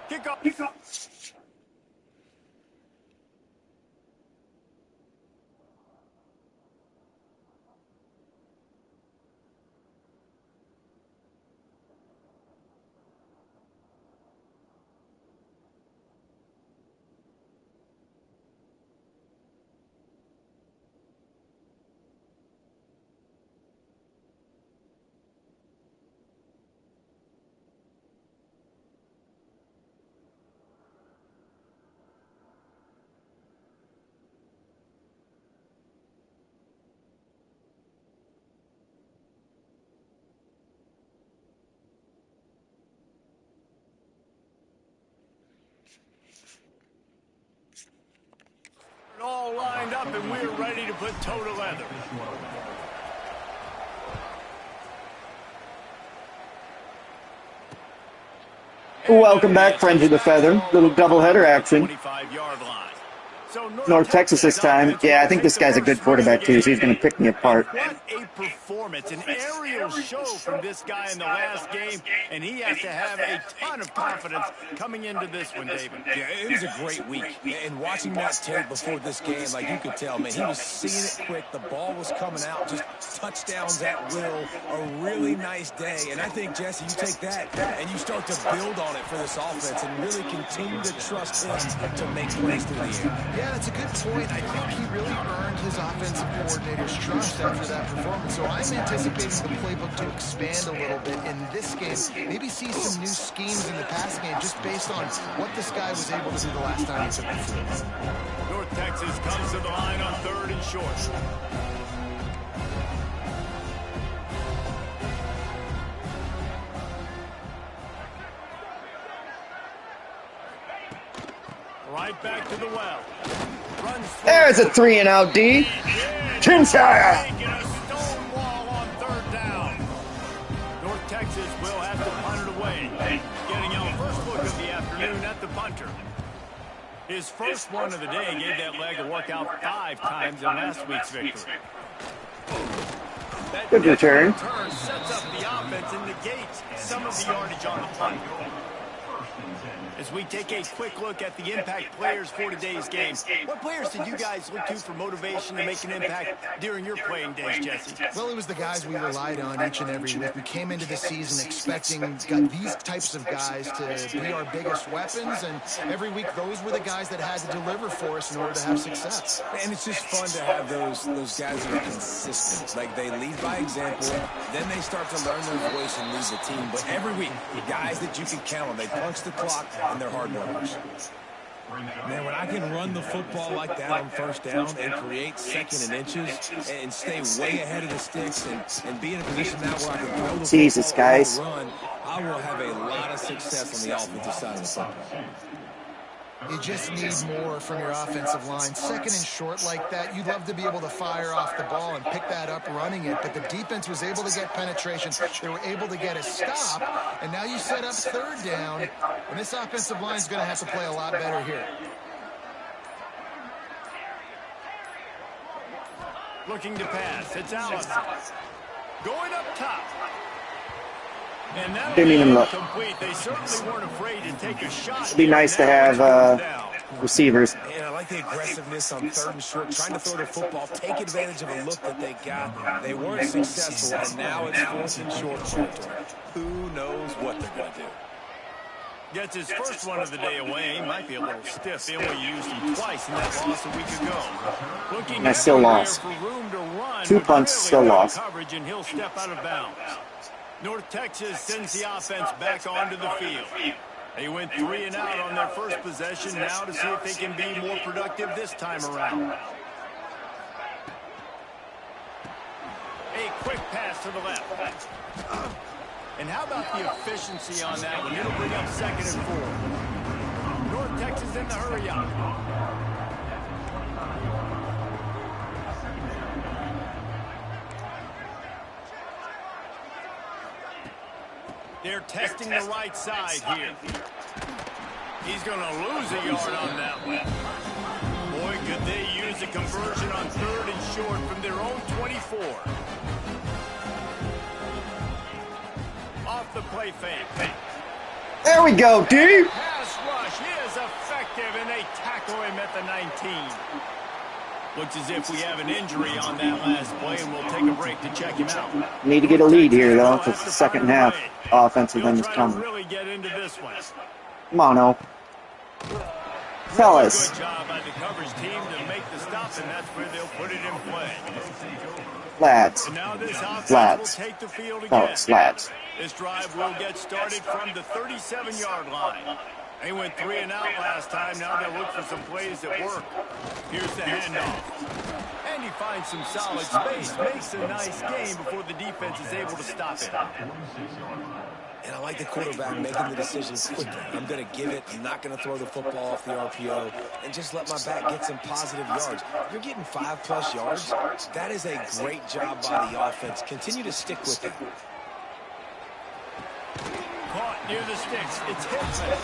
Kickoff. All lined up, and we're ready to put toe to leather. Welcome back, friends of the feather. Little doubleheader action. North Texas this time. Yeah, I think this guy's a good quarterback too, so he's going to pick me apart. What a performance, an aerial show from this guy in the last game, and he has to have a ton of confidence coming into this one, David. Yeah, it was a great week, and watching that tape before this game, like you could tell, man, he was seeing it quick. The ball was coming out, just touchdowns at will. A really nice day, and I think, Jesse, you take that and you start to build on it for this offense and really continue to trust him to make plays through the air. Yeah, that's a good point. I think he really earned his offensive coordinator's trust after that performance. So I'm anticipating the playbook to expand a little bit in this game. Maybe see some new schemes in the passing game just based on what this guy was able to do the last time he took the field. North Texas comes to the line on 3rd and short. Right back to the well. There's a 3-and-out D. Chinchilla. Making a stone wall on 3rd down. North Texas will have to punt it away. Getting our first look of the afternoon at the punter. His first one of the day gave that leg a workout 5 times in last week's victory. Good return. Turn sets up the offense and negates some of the yardage on the punt. As we take a quick look at the impact players for today's game, what players did you guys look to for motivation to make an impact during your playing days, Jesse? Well, it was the guys we relied on each and every week. We came into the season expecting these types of guys to be our biggest weapons, and every week those were the guys that had to deliver for us in order to have success. And it's just fun to have those guys that are consistent. Like, they lead by example, then they start to learn their voice and lead the team. But every week, the guys that you can count on, they punch the clock, and they're hard workers. Man, when I can run the football like that on 1st down and create 2nd and inches and stay way ahead of the sticks and be in a position now where I can throw the Jesus, football guys. run, I will have a lot of success on the offensive side of the football. You just need more from your offensive line. 2nd and short like that, you'd love to be able to fire off the ball and pick that up running it, but the defense was able to get penetration. They were able to get a stop, and now you set up 3rd down, and this offensive line is going to have to play a lot better here. Looking to pass. It's Allison. Going up top. And that'll Didn't even look. complete. They certainly weren't afraid to take a shot. It'd be nice to have receivers. And I like the aggressiveness on 3rd and short, trying to throw the football, take advantage of a look that they got. They weren't successful, and now it's 4th and short territory. Who knows what they're going to do? Gets his first one of the day away. He might be a little stiff. They only used him twice in that loss a week ago. Looking And I still lost. for room to run, 2 punts, still lost. coverage, and he'll step out of bounds. North Texas sends the offense back onto the field. They went 3 and out on their first possession. Now to see if they can be more productive this time around. A quick pass to the left. And how about the efficiency on that one? It'll bring up 2nd and 4. North Texas in the hurry up. They're testing the right side here. He's going to lose a yard on that one. Boy, could they use a conversion on 3rd and short from their own 24. Off the play fake. There we go, dude. Pass rush. He is effective, and they tackle him at the 19. Looks as if we have an injury on that last play, and we'll take a break to check him out. Need to get a lead here, though, because the second half offensive end is coming. Really get into this one. Come on, oh. Fellas. Good job by the coverage team to make the stop, and that's where they'll put it in play. Lads. And now this offense Lads. will take the field again. Fellas, lads. This drive will get started from the 37-yard line. They went 3 and out last time. Now they'll look for some plays that work. Here's the handoff. And he finds some solid space. Makes a nice game before the defense is able to stop it. And I like the quarterback making the decision quickly. I'm going to give it. I'm not going to throw the football off the RPO and just let my back get some positive yards. If you're getting 5+ yards, that is a great job by the offense. Continue to stick with it. Caught near the sticks. It's Hickman.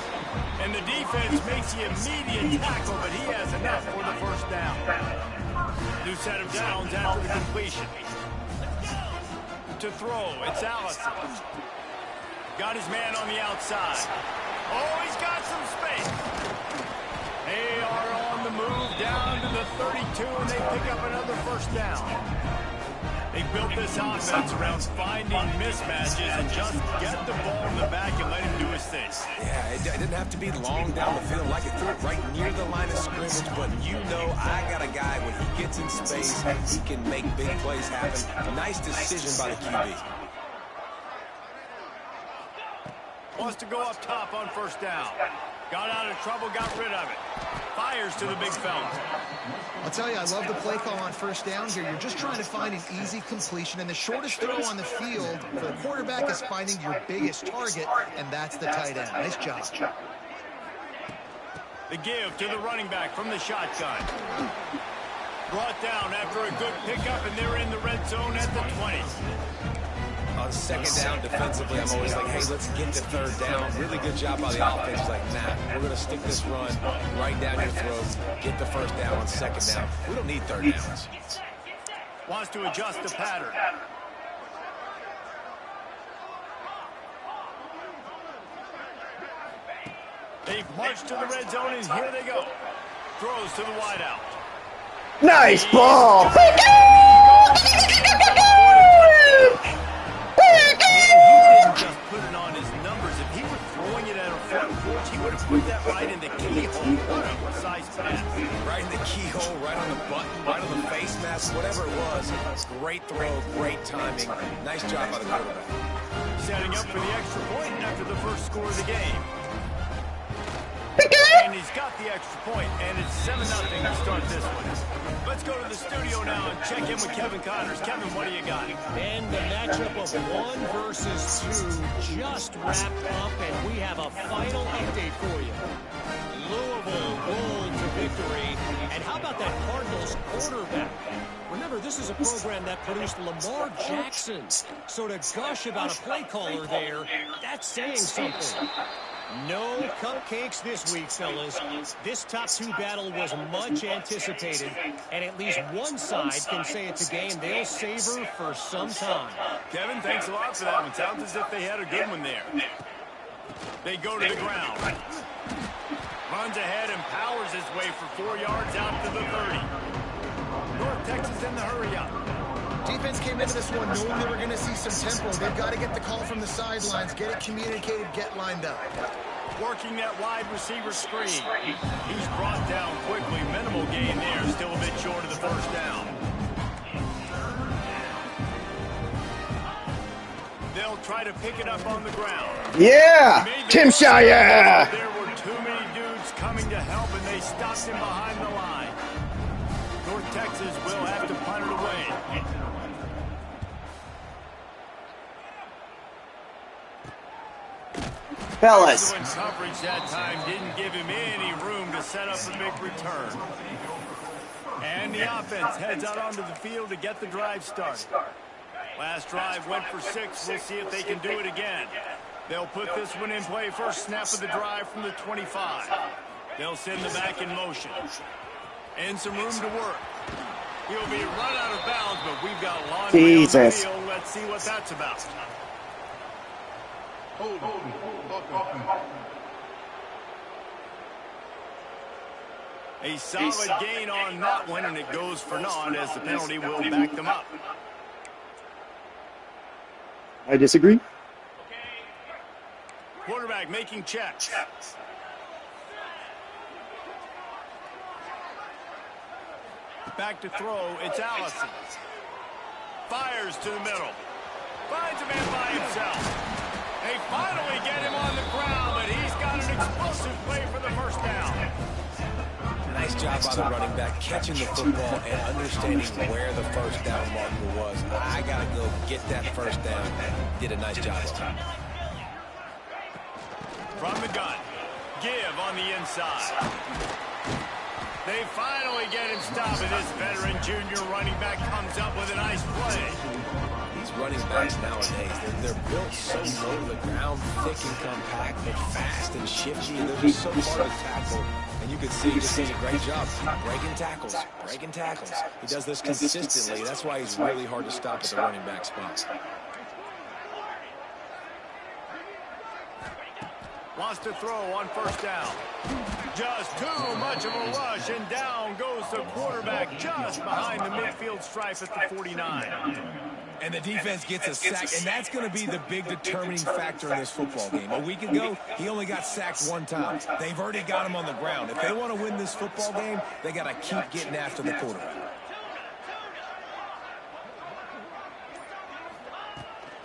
And the defense makes the immediate tackle, but he has enough for the first down. New set of downs after the completion. To throw, it's Allison. Got his man on the outside. Oh, he's got some space. They are on the move down to the 32, and they pick up another first down. They built this offense around finding mismatches and just get the ball in the back and let him do his thing. Yeah, it didn't have to be long down the field. Like it threw it right near the line of scrimmage, but you know I got a guy when he gets in space, he can make big plays happen. A nice decision by the QB. Wants to go up top on first down. Got out of trouble, got rid of it. Fires to the big fella. I'll tell you, I love the play call on first down here. You're just trying to find an easy completion, and the shortest throw on the field for the quarterback is finding your biggest target, and that's the tight end. Nice job. The give to the running back from the shotgun. Brought down after a good pickup, and they're in the red zone at the 20. On second down defensively, I'm always like, hey, let's get to third down. Really good job by the offense. It's like, nah, we're going to stick this run right down your throat, get the first down on second down. We don't need third downs. Wants to adjust the pattern. They've marched to the red zone, and here they go. Throws to the wideout. Nice ball. Just put it on his numbers. If he were throwing it at a front porch, he would have put that right in the keyhole. What a precise pass. Right in the keyhole, right on the button, right on the face mask, whatever it was. Great throw, great timing. Nice job by the quarterback. Setting up for the extra point after the first score of the game. And he's got the extra point, and it's 7-0 to start this one. Let's go to the studio now and check in with Kevin Connors. Kevin, what do you got? And the matchup of 1 versus 2 just wrapped up, and we have a final update for you. Louisville rolled to victory. And how about that Cardinals quarterback? Remember, this is a program that produced Lamar Jackson. So to gush about a play caller there, that's saying something. No cupcakes this week, fellas. This top 2 battle was much anticipated, and at least one side can say it's a game they'll savor for some time. Kevin, thanks a lot for that one. Sounds as if they had a good one there. They go to the ground. Runs ahead and powers his way for 4 yards out to the 30. North Texas in the hurry-up. Defense came into this one knowing they were going to see some tempo. They've got to get the call from the sidelines, get it communicated, get lined up. Working that wide receiver screen. He's brought down quickly. Minimal gain there. Still a bit short of the first down. They'll try to pick it up on the ground. Yeah! Tim Shire! There were too many dudes coming to help, and they stopped him behind the line. North Texas will have to punt it away. Fellas. Coverage that time didn't give him any room to set up a big return. And the offense heads out onto the field to get the drive started. Last drive went for 6. We'll see if they can do it again. They'll put this one in play. First snap of the drive from the 25. They'll send the back in motion. And some room to work. He'll be run out of bounds, but we've got laundry on the field. Let's see what that's about. A solid gain on that one, and it goes for naught as the penalty will back them up. I disagree. Quarterback making checks. Back to throw, it's Allison. Fires to the middle. Finds a man by himself. They finally get him on the ground, but he's got an explosive play for the first down. Nice job by the running back, catching the football and understanding where the first down marker was. I got to go get that first down. Did a nice job of it. From the gun, give on the inside. They finally get him stopped, and this veteran junior running back comes up with a nice play. These running backs nowadays, they're built so low to the ground, thick and compact, but fast and shifty. They're just so hard to tackle. And you can see he just does a great job breaking tackles, breaking tackles. He does this consistently. That's why he's really hard to stop at the running back spot. Wants to throw on first down. Just too much of a rush, and down goes the quarterback just behind the midfield stripe at the 49. And the defense gets a sack, and that's going to be the big determining factor in this football game. A week ago, he only got sacked one time. They've already got him on the ground. If they want to win this football game, they got to keep getting after the quarterback.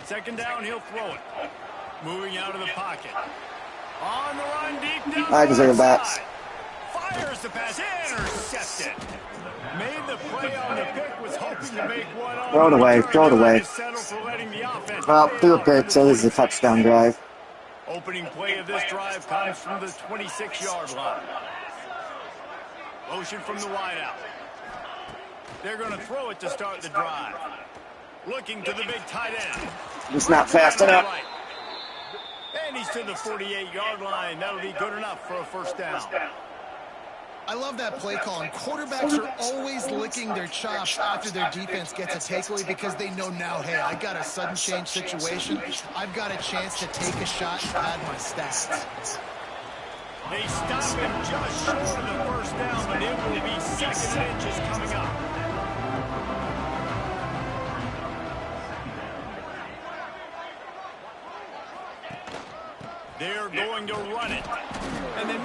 Second down, he'll throw it. Moving out of the pocket. On the run, deep down. I deserve that. Fires the pass, intercepted. Made the play on the pick, was hoping to make one on. Throw it away, throw it away. Well, threw a pick, so this is a touchdown drive. Opening play of this drive comes from the 26-yard line. Motion from the wideout. They're going to throw it to start the drive. Looking to the big tight end. Just not fast enough. And he's to the 48-yard line. That'll be good enough for a first down. I love that play call, and quarterbacks are always licking their chops after their defense gets a takeaway because they know now, hey, I got a sudden change situation. I've got a chance to take a shot and pad my stats. They stop him just short of the first down, but it will be second and inches coming up. They're going to run it.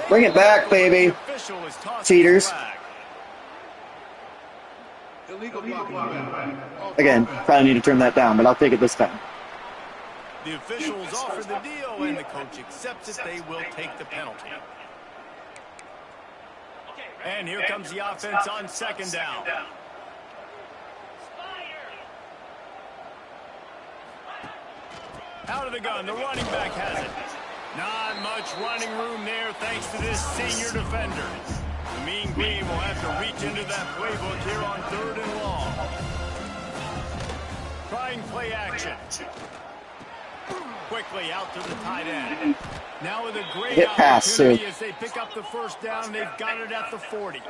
Bring it back, baby. Cheaters. Again, probably need to turn that down, but I'll take it this time. The officials offer the deal, and the coach accepts it. They will take the penalty. And here comes the offense on second down. Out of the gun, the running back has it. Not much running room there thanks to this senior defender. The Mean Green will have to reach into that playbook here on third and long. Trying play action. Quickly out to the tight end. Now with a great opportunity as they pick up the first down. They've got it at the 40.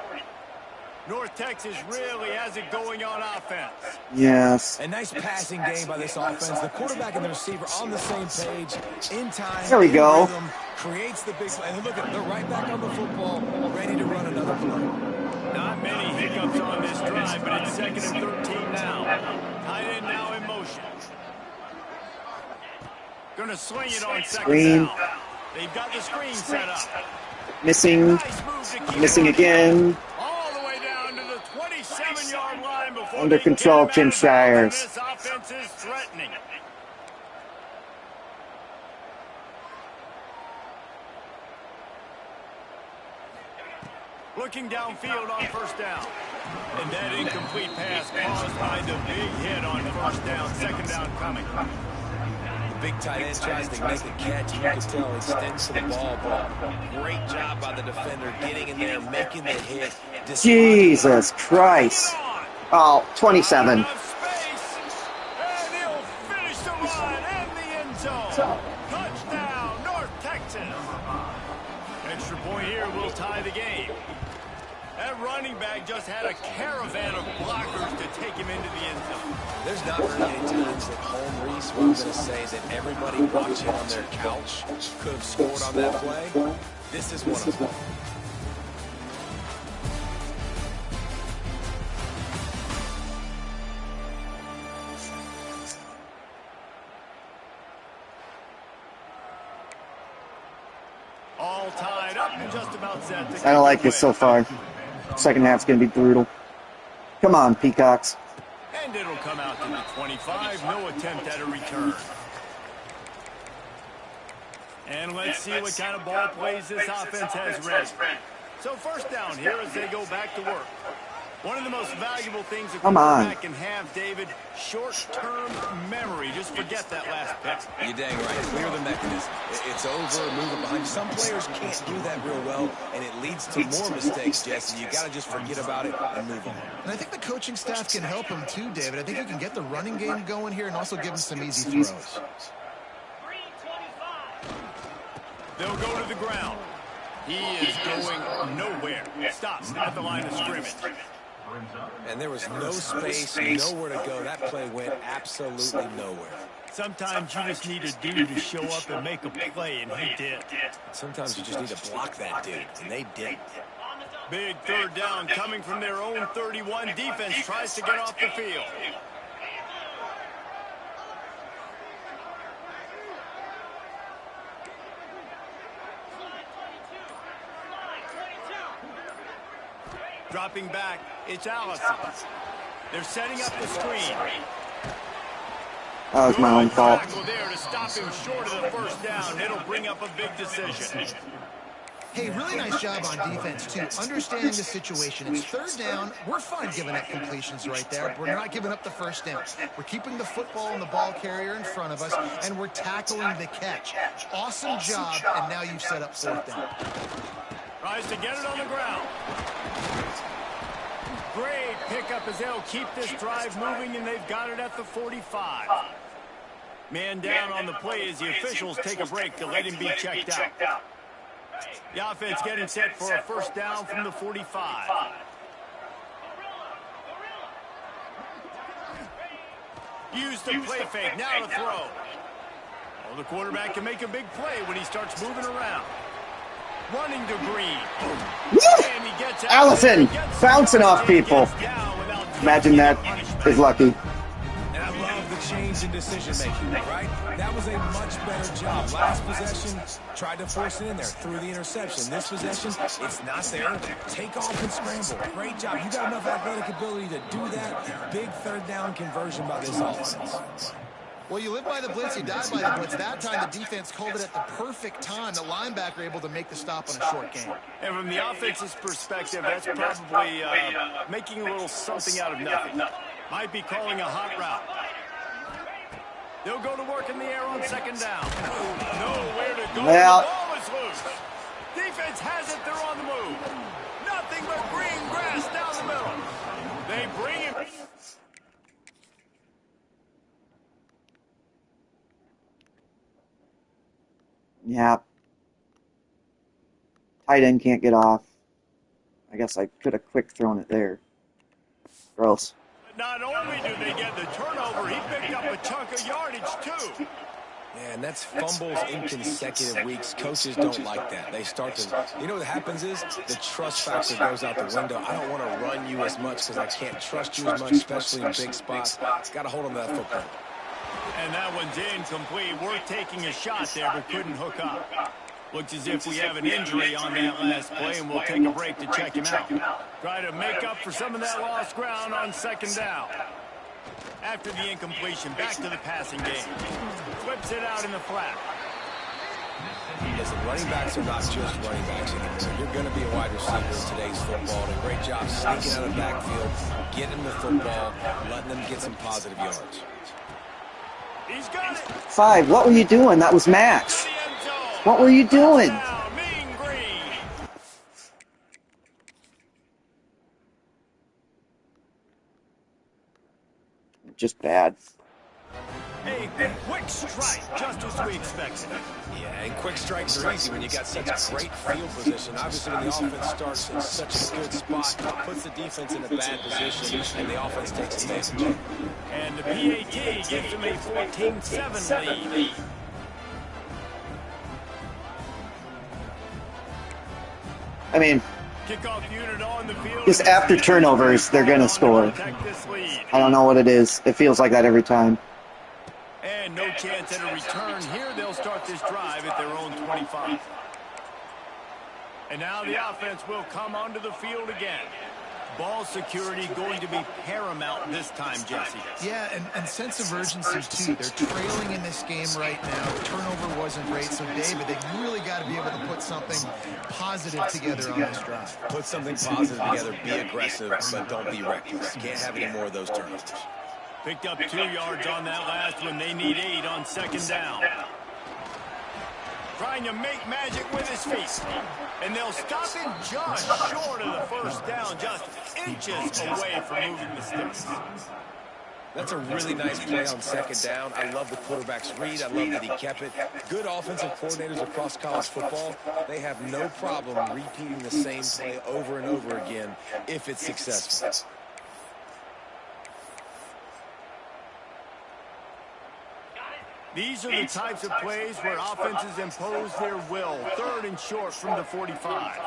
North Texas really has it going on offense. Yes. A nice passing game by this offense. The quarterback and the receiver on the same page, in time. There we go. Rhythm, creates the big play. And look at, they're right back on the football, ready to run another play. Not many hiccups on this drive, but it's second and 13 now. Tight end now in motion. Going to swing it on second down. They've got the screen set up. Missing. Missing again. Under control, Tim Shires. This offense is threatening. Looking downfield on first down. And that incomplete pass caused by the big hit on first down. Second down coming. The big tight end tries to make a catch. You can tell he extends to the ball, but great job by the defender getting in there, making the hit. Jesus Christ. Oh, 27. And he'll finish the run and the end zone. Touchdown, North Texas. Extra point here will tie the game. That run running back just had a caravan of blockers to take him into the end zone. There's not very many times at home, Reese, where I'm going to say that everybody watching on their couch could have scored on that play. This is one of them. All tied up and just about set to I don't like this so far. Second half's going to be brutal. Come on, Peacocks. And it'll come out to the 25. No attempt at a return. And let's see what kind of ball plays this offense has ready. So first down here as they go back to work. One of the most valuable things a quarterback can have, David, short-term memory. Just forget that last pick. You're dang right. Clear the mechanism. It's over, move it behind. Some players can't do that real well, and it leads to more mistakes, Jesse. You got to just forget about it and move on. And I think the coaching staff can help him too, David. I think you can get the running game going here and also give him some easy throws. They'll go to the ground. He is going nowhere. Stops at the line of scrimmage. And there was no space, nowhere to go. That play went absolutely nowhere. Sometimes you just need a dude to show up and make a play, and he did. Sometimes you just need to block that dude, and they did. Big third down coming from their own 31. Defense tries to get off the field. Dropping back, it's Allison. They're setting up the screen. That was my own fault. There to stop him short of the first down. It'll bring up a big decision. Hey, really nice job on defense, too, understanding the situation. It's third down. We're fine giving up completions right there. We're not giving up the first down. We're keeping the football and the ball carrier in front of us, and we're tackling the catch. Awesome job, and now you've set up fourth down. Tries to get it on the ground. Great pickup as they'll keep this drive moving, and they've got it at the 45. Man down on the play as the officials take a break to let him be checked out. The offense getting set for a first down from the 45. Use the play fake, now to throw. Well, the quarterback can make a big play when he starts moving around. Running to Green. And he gets out. Allison bouncing off people. Imagine that is lucky. And I love the change in decision-making, right? That was a much better job. Last possession, tried to force it in there, threw the interception. This possession, it's not there. Take off and scramble. Great job. You got enough athletic ability to do that. Big third down conversion by this offense. Well, you live by the blitz, you die by the blitz. That time, the defense called it at the perfect time. The linebacker able to make the stop on a short game. And from the offense's perspective, that's probably making a little something out of nothing. Might be calling a hot route. They'll go to work in the air on second down. Nowhere to go. Well, The ball is loose. Defense has it. They're on the move. Nothing but green grass down the middle. They bring him. Yeah. Tight end can't get off. I guess I could have quick thrown it there. Gross. Not only do they get the turnover, he picked up a chunk of yardage, too. Yeah, and that's fumbles in consecutive weeks. Coaches don't like that. They start to, you know what happens is the trust factor goes out the window. I don't want to run you as much because I can't trust you as much, especially in big spots. Got to hold on to that football. And that one's incomplete. We're taking a shot there, but couldn't hook up. Looks as if we have an injury on that last play, and we'll take a break to check him out. Try to make up for some of that lost ground on second down. After the incompletion, back to the passing game. Flips it out in the flat. Listen, running backs are not just running backs anymore. You're going to be a wide receiver in today's football. And a great job sneaking out of the backfield, getting the football, letting them get some positive yards. He's got it. 5, what were you doing? That was Max. What were you doing? Mean Green. Just bad. A quick strike, just as we expected. Yeah, and quick strikes are easy when you got such great field position. Obviously, when the offense starts in such a good spot, puts the defense in a bad position, and the offense takes advantage. And the PAT gives them a 14-7 lead. I mean, Kickoff unit on the field. just after turnovers, they're going to score. I don't know what it is. It feels like that every time. And no chance at a return here. They'll start this drive at their own 25. And now the offense will come onto the field again. Ball security going to be paramount this time, Jesse. Yeah, and sense of urgency, too. They're trailing in this game right now. The turnover wasn't great, so David, they really got to be able to put something positive together on this drive. Put something positive together, be aggressive, but don't be reckless. Can't have any more of those turnovers. Picked up 2 yards on that last one. They need 8 on second down. Trying to make magic with his feet. And they'll stop him just short of the first down, just inches away from moving the sticks. That's a really nice play on second down. I love the quarterback's read. I love that he kept it. Good offensive coordinators across college football, they have no problem repeating the same play over and over again if it's successful. These are the types of plays where offenses impose their will. 3rd and short from the 45.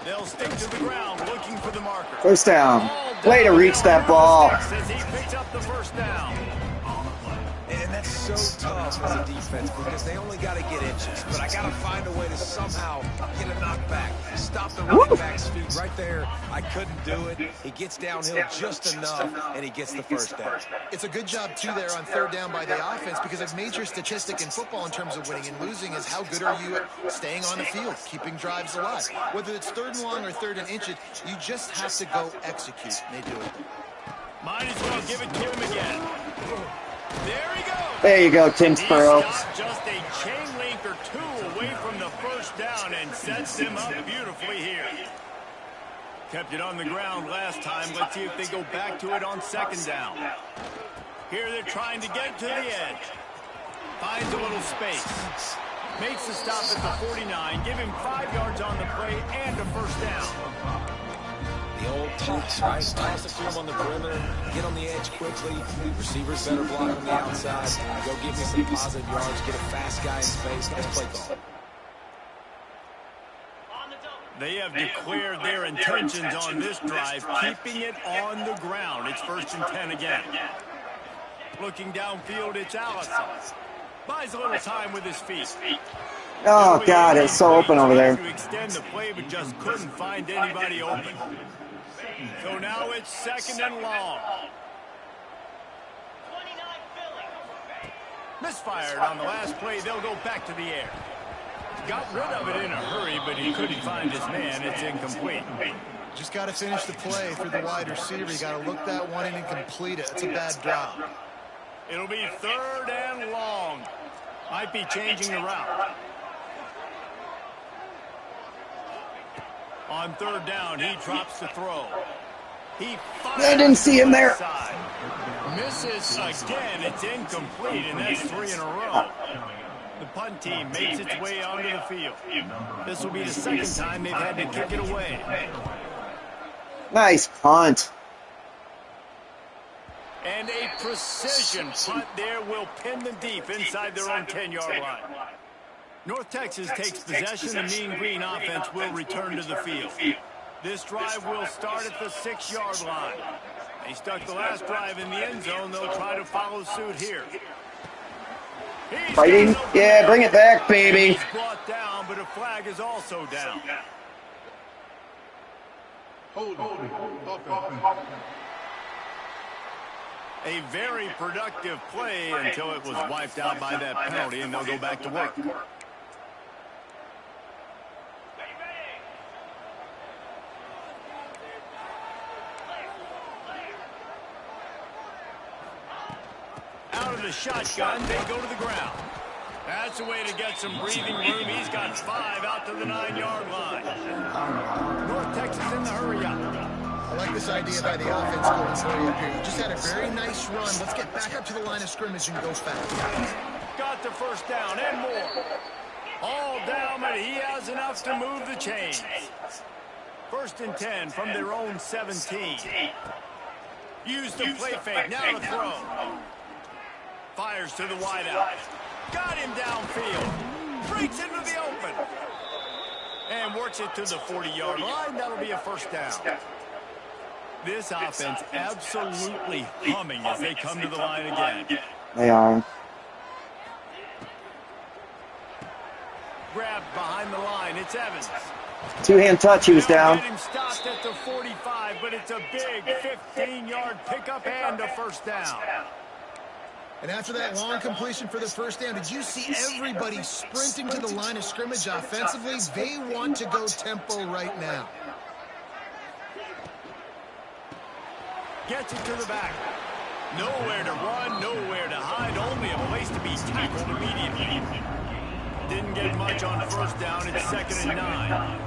They'll stick to the ground looking for the marker. First down. Way to reach that ball. As he picks up the first down. And that's so tough as a defense because they only got to get inches. But I got to find a way to somehow get a knockback. Stop the running back's feet right there. I couldn't do it. He gets downhill just enough, and he gets the first down. It's a good job, too, there on 3rd down by the offense because a major statistic in football in terms of winning and losing is how good are you at staying on the field, keeping drives alive. Whether it's 3rd and long or 3rd and inches, you just have to go execute. And they do it. Might as well give it to him again. There he goes. There you go, Tingsboro. He stopped just a chain link or 2 away from the first down and sets him up beautifully here. Kept it on the ground last time. Let's see if they go back to it on second down. Here they're trying to get to the edge. Finds a little space. Makes the stop at the 49. Give him 5 yards on the play and a first down. The old toss, right? Toss it to him on the perimeter. Get on the edge quickly. Receivers better block on the outside. Go get me some positive yards. Get a fast guy in space. Nice play call. They have declared their intentions on this drive, keeping it on the ground. It's 1st and 10 again. Looking downfield, it's Allison. Buys a little time with his feet. Oh, God, it's so open over there. To extend the play, but just couldn't find anybody open. So now it's 2nd and long. Misfired on the last play. They'll go back to the air. Got rid of it in a hurry, but he couldn't find his man. It's incomplete. Just got to finish the play for the wide receiver. You got to look that one in and complete it. It's a bad drop. It'll be 3rd and long. Might be changing the route. On 3rd down, he drops the throw. He I didn't see him there. Misses again. It's incomplete, and that's 3 in a row. The punt team makes its way onto the field. This will be the 2nd time they've had to kick it away. Nice punt. And a precision punt there will pin them deep inside their own 10-yard line. North Texas takes possession. The Mean Green offense will return to the field. This drive will start at the 6-yard line. They stuck the last drive in the end zone. They'll try to follow suit here. Fighting? Yeah, bring it back, baby. He's brought down, but a flag is also down. A very productive play until it was wiped out by that penalty, and they'll go back to work. Out of the shotgun, they go to the ground. That's a way to get some breathing room. He's got 5 out to the 9-yard line. North Texas in the hurry up. I like this idea by the offense going hurry up here. You just had a very nice run. Let's get back up to the line of scrimmage and go fast. Got the first down and more. All down, but he has enough to move the chains. 1st and 10 from their own 17. Use the play fake, now to throw. Fires to the wideout. Got him downfield. Breaks into the open. And works it to the 40-yard line. That'll be a first down. This offense absolutely humming as they come to the line again. They are. Grabbed behind the line. It's Evans. Two-hand touch, he was down. Get him stopped at the 45, but it's a big 15-yard pickup and a first down. And after that long completion for the first down, did you see everybody sprinting to the line of scrimmage offensively? They want to go tempo right now. Gets it to the back. Nowhere to run, nowhere to hide, only a place to be tackled immediately. Didn't get much on first down. It's 2nd and 9.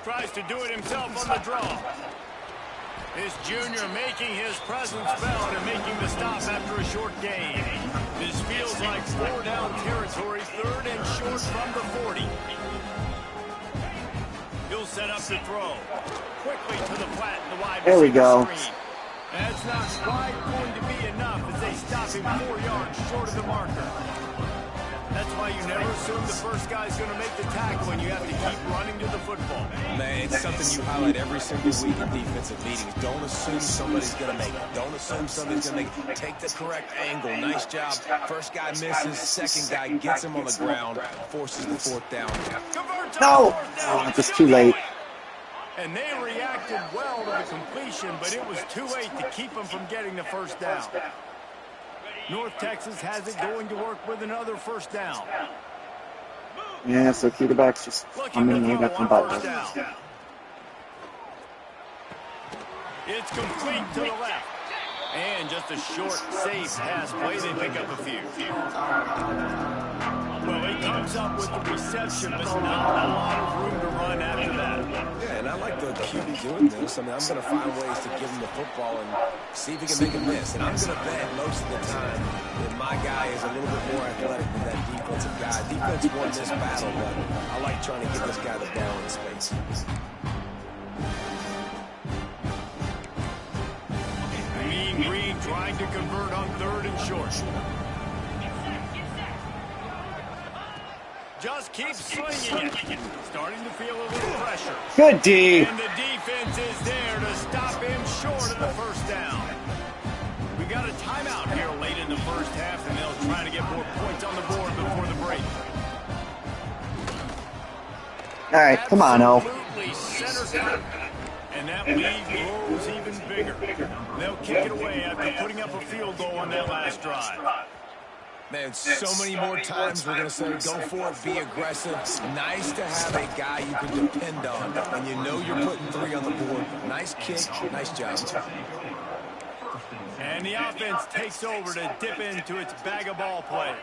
Tries to do it himself on the draw. This junior making his presence felt and making the stop after a short gain. This feels like 4-down territory, 3rd and short from the 40. He'll set up the throw. Quickly to the flat and the wide receiver. There we go. Screen. That's not quite going to be enough as they stop him 4 yards short of the marker. That's why you never assume the first guy's going to make the tackle, and you have to keep running to the football. Man, it's something you highlight every single week in defensive meetings. Don't assume somebody's going to make it. Don't assume somebody's going to make it. Take the correct angle. Nice job. First guy misses. Second guy gets him on the ground. Forces the 4th down. No! Oh, just too late. And they reacted well to the completion, but it was too late to keep them from getting the first down. North Texas has it going to work with another first down. Yeah, so quarterback's just, I mean, they got some buttons. It's complete to the left. And just a short, safe pass play. They pick up a few. Well, he comes up with the reception, but not a lot of room to run after that. Yeah, and I like the QB doing this. I mean, I'm going to find ways to give him the football and see if he can make a miss. And I'm going to bet most of the time that my guy is a little bit more athletic than that defensive guy. Defense won this battle, but I like trying to get this guy the ball in space. Mean Green trying to convert on 3rd and short. Just keep swinging it. Starting to feel a little pressure. Good D. And the defense is there to stop him short of the first down. We got a timeout here late in the first half, and they'll try to get more points on the board before the break. All right, come on, O. Absolutely center cut. And that lead grows even bigger. They'll kick it away after putting up a field goal on that last drive. Man, so many more times we're going to say go for it, be aggressive. Nice to have a guy you can depend on, and you know you're putting 3 on the board. Nice kick, nice job. And the offense takes over to dip into its bag of ball plays.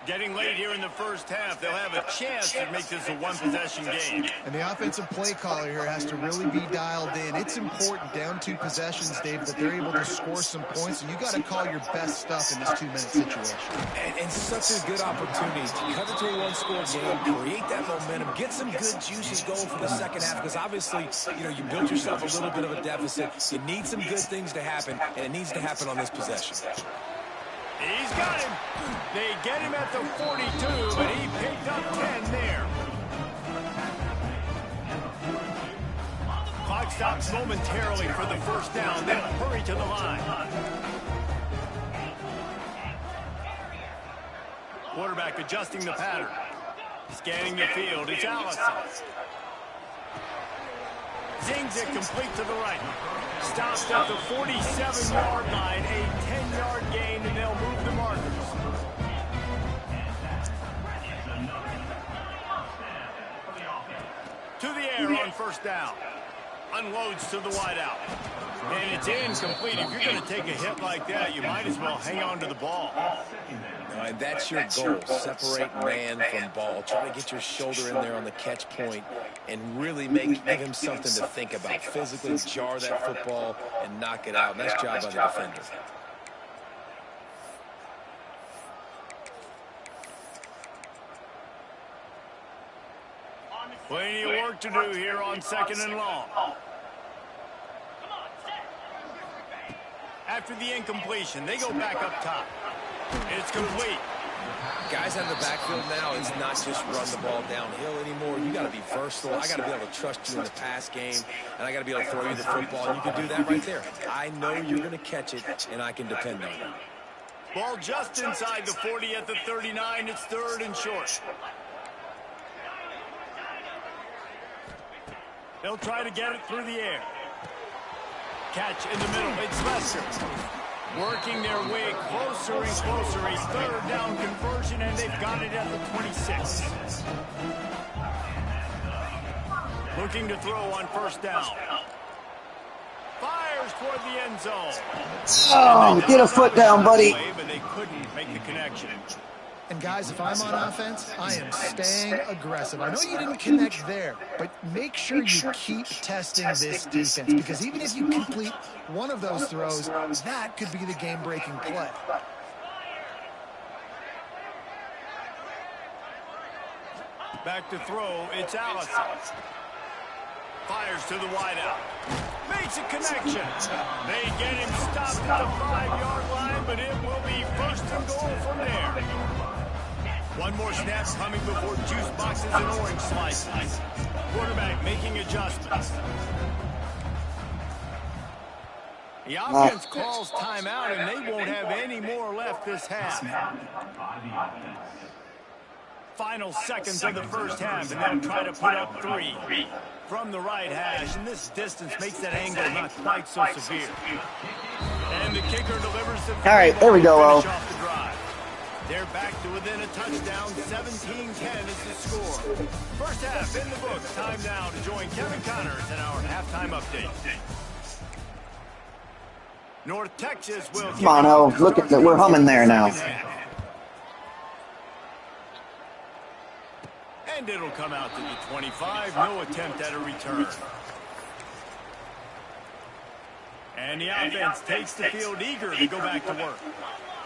Getting late here in the first half, they'll have a chance to make this a one-possession game. And the offensive play caller here has to really be dialed in. It's important down 2 possessions, Dave, that they're able to score some points. And you got to call your best stuff in this 2-minute situation. And such a good opportunity to cut it to a one-score game, create that momentum, get some good juices going for the second half. Because obviously, you know, you built yourself a little bit of a deficit. You need some good things to happen, and it needs to happen on this possession. He's got him. They get him at the 42, but he picked up 10 there. Clock stops momentarily for the first down. They'll hurry to the line. Quarterback adjusting the pattern. Scanning the field. It's Allison. Zings it complete to the right. Stopped at the 47-yard line. A 10-yard gain, and they'll move the markers. To the air on first down. Unloads to the wideout. And it's incomplete. If you're going to take a hit like that, you might as well hang on to the ball. And that's your goal, separate man from ball. Try to get your shoulder in there on the catch point and really give him something to think about. Physically jar that football and knock it out. Nice job by the defender. Plenty of work to do here on 2nd and long. After the incompletion, they go back up top. It's complete. Guys out of the backfield now, it's not just run the ball downhill anymore. You got to be versatile. I got to be able to trust you in the pass game, and I got to be able to throw you the football, and you can do that right there. I know you're going to catch it, and I can depend on you. Ball just inside the 40 at the 39. It's 3rd and short. They'll try to get it through the air. Catch in the middle. It's Lester. Working their way closer and closer. A 3rd down conversion, and they've got it at the 26. Looking to throw on 1st down. Fires toward the end zone. Oh, get a foot down, buddy. But they couldn't make the connection. And guys, if I'm on offense, I am staying aggressive. I know you didn't connect there, but make sure you keep testing this defense, because even if you complete one of those throws, that could be the game-breaking play. Back to throw, it's Allison. Fires to the wideout. Makes a connection. They get him stopped at the 5-yard line, but it will be 1st and goal from there. One more snap coming before juice boxes and orange slices. Quarterback making adjustments. The offense calls timeout, and they won't have any more left this half. Final seconds of the 1st half, and they'll try to put up 3 from the right hash, and this distance makes that angle not quite so severe. And the kicker delivers the All right, there we go, finish off the drive. They're back to within a touchdown. 17-10 is the score. 1st half in the books. Time now to join Kevin Connors in our halftime update. North Texas will... Come on, O. Look at that. We're humming there now. And it'll come out to the 25. No attempt at a return. And the offense takes the field eager to go back to work.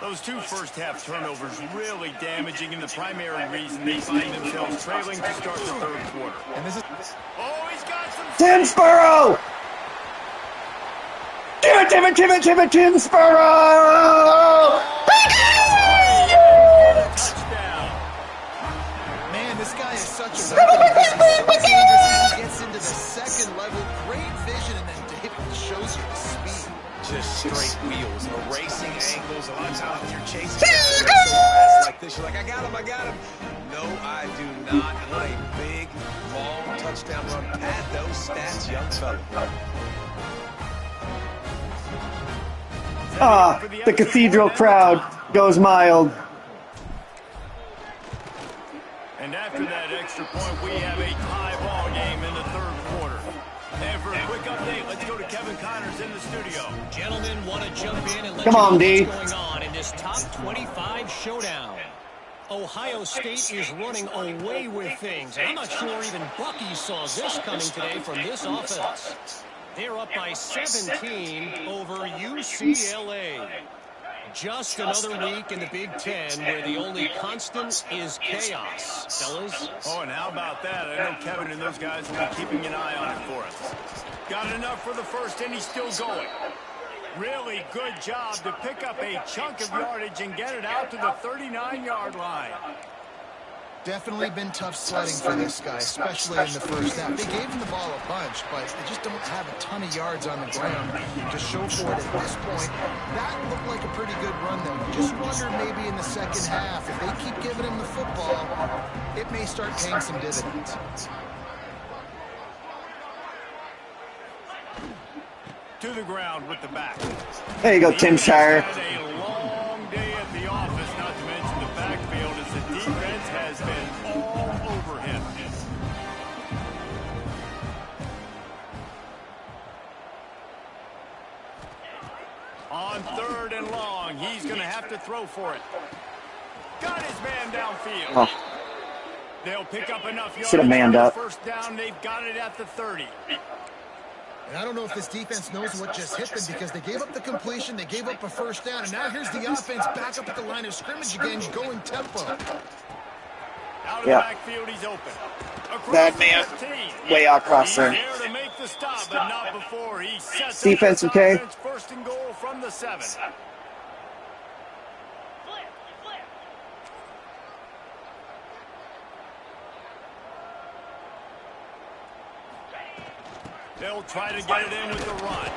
Those 2 first-half turnovers really damaging, and the primary reason they find themselves trailing to start the 3rd quarter. And this is... Oh, he's got some... Tinsboro! Tinsboro! Touchdown. Man, this guy is such a weapon. He's so dangerous. He gets into the 2nd level. Great vision, and then it shows you the speed. Just straight wheels, erasing angles. A lot of times when you're chasing guys so fast like this, you're like, I got him. No, I do not. What a big, long touchdown run. Pad those stats, young fella. The cathedral crowd goes mild. And after that extra point, we have a tie ball game in the 3rd quarter. And for a quick update, let's go to Kevin Connors in the studio. Gentlemen, want to jump in and let Come you on, know D. what's going on in this top 25 showdown. Ohio State is running away with things. And I'm not sure even Bucky saw this coming today from this offense. They're up by 17 over UCLA. Just another week in the Big Ten where the only constant is chaos, fellas. Oh, and how about that? I know Kevin and those guys will be keeping an eye on it for us. Got enough for the 1st, and he's still going. Really good job to pick up a chunk of yardage and get it out to the 39-yard line. Definitely been tough sledding for this guy, especially in the 1st half. They gave him the ball a bunch, but they just don't have a ton of yards on the ground to show for it at this point. That looked like a pretty good run, though. Just wonder maybe in the 2nd half, if they keep giving him the football, it may start paying some dividends. To the ground with the back. There you go, Tim Shire. Had a long day at the office, not to mention the backfield, as the defense has been all over him. On 3rd and long, he's going to have to throw for it. his man downfield. Oh, They'll pick up enough should have yards manned for the up. first down. They've got it at the 30. And I don't know if this defense knows what just hit them because they gave up the completion, they gave up a first down, and now here's the offense back up at the line of scrimmage again, going tempo. Out of the backfield, he's open. Across That man, way across there. He's there to make the stop, but not before he sets Defense up okay? offense, first and goal from the 7. They'll try to get it in with the run.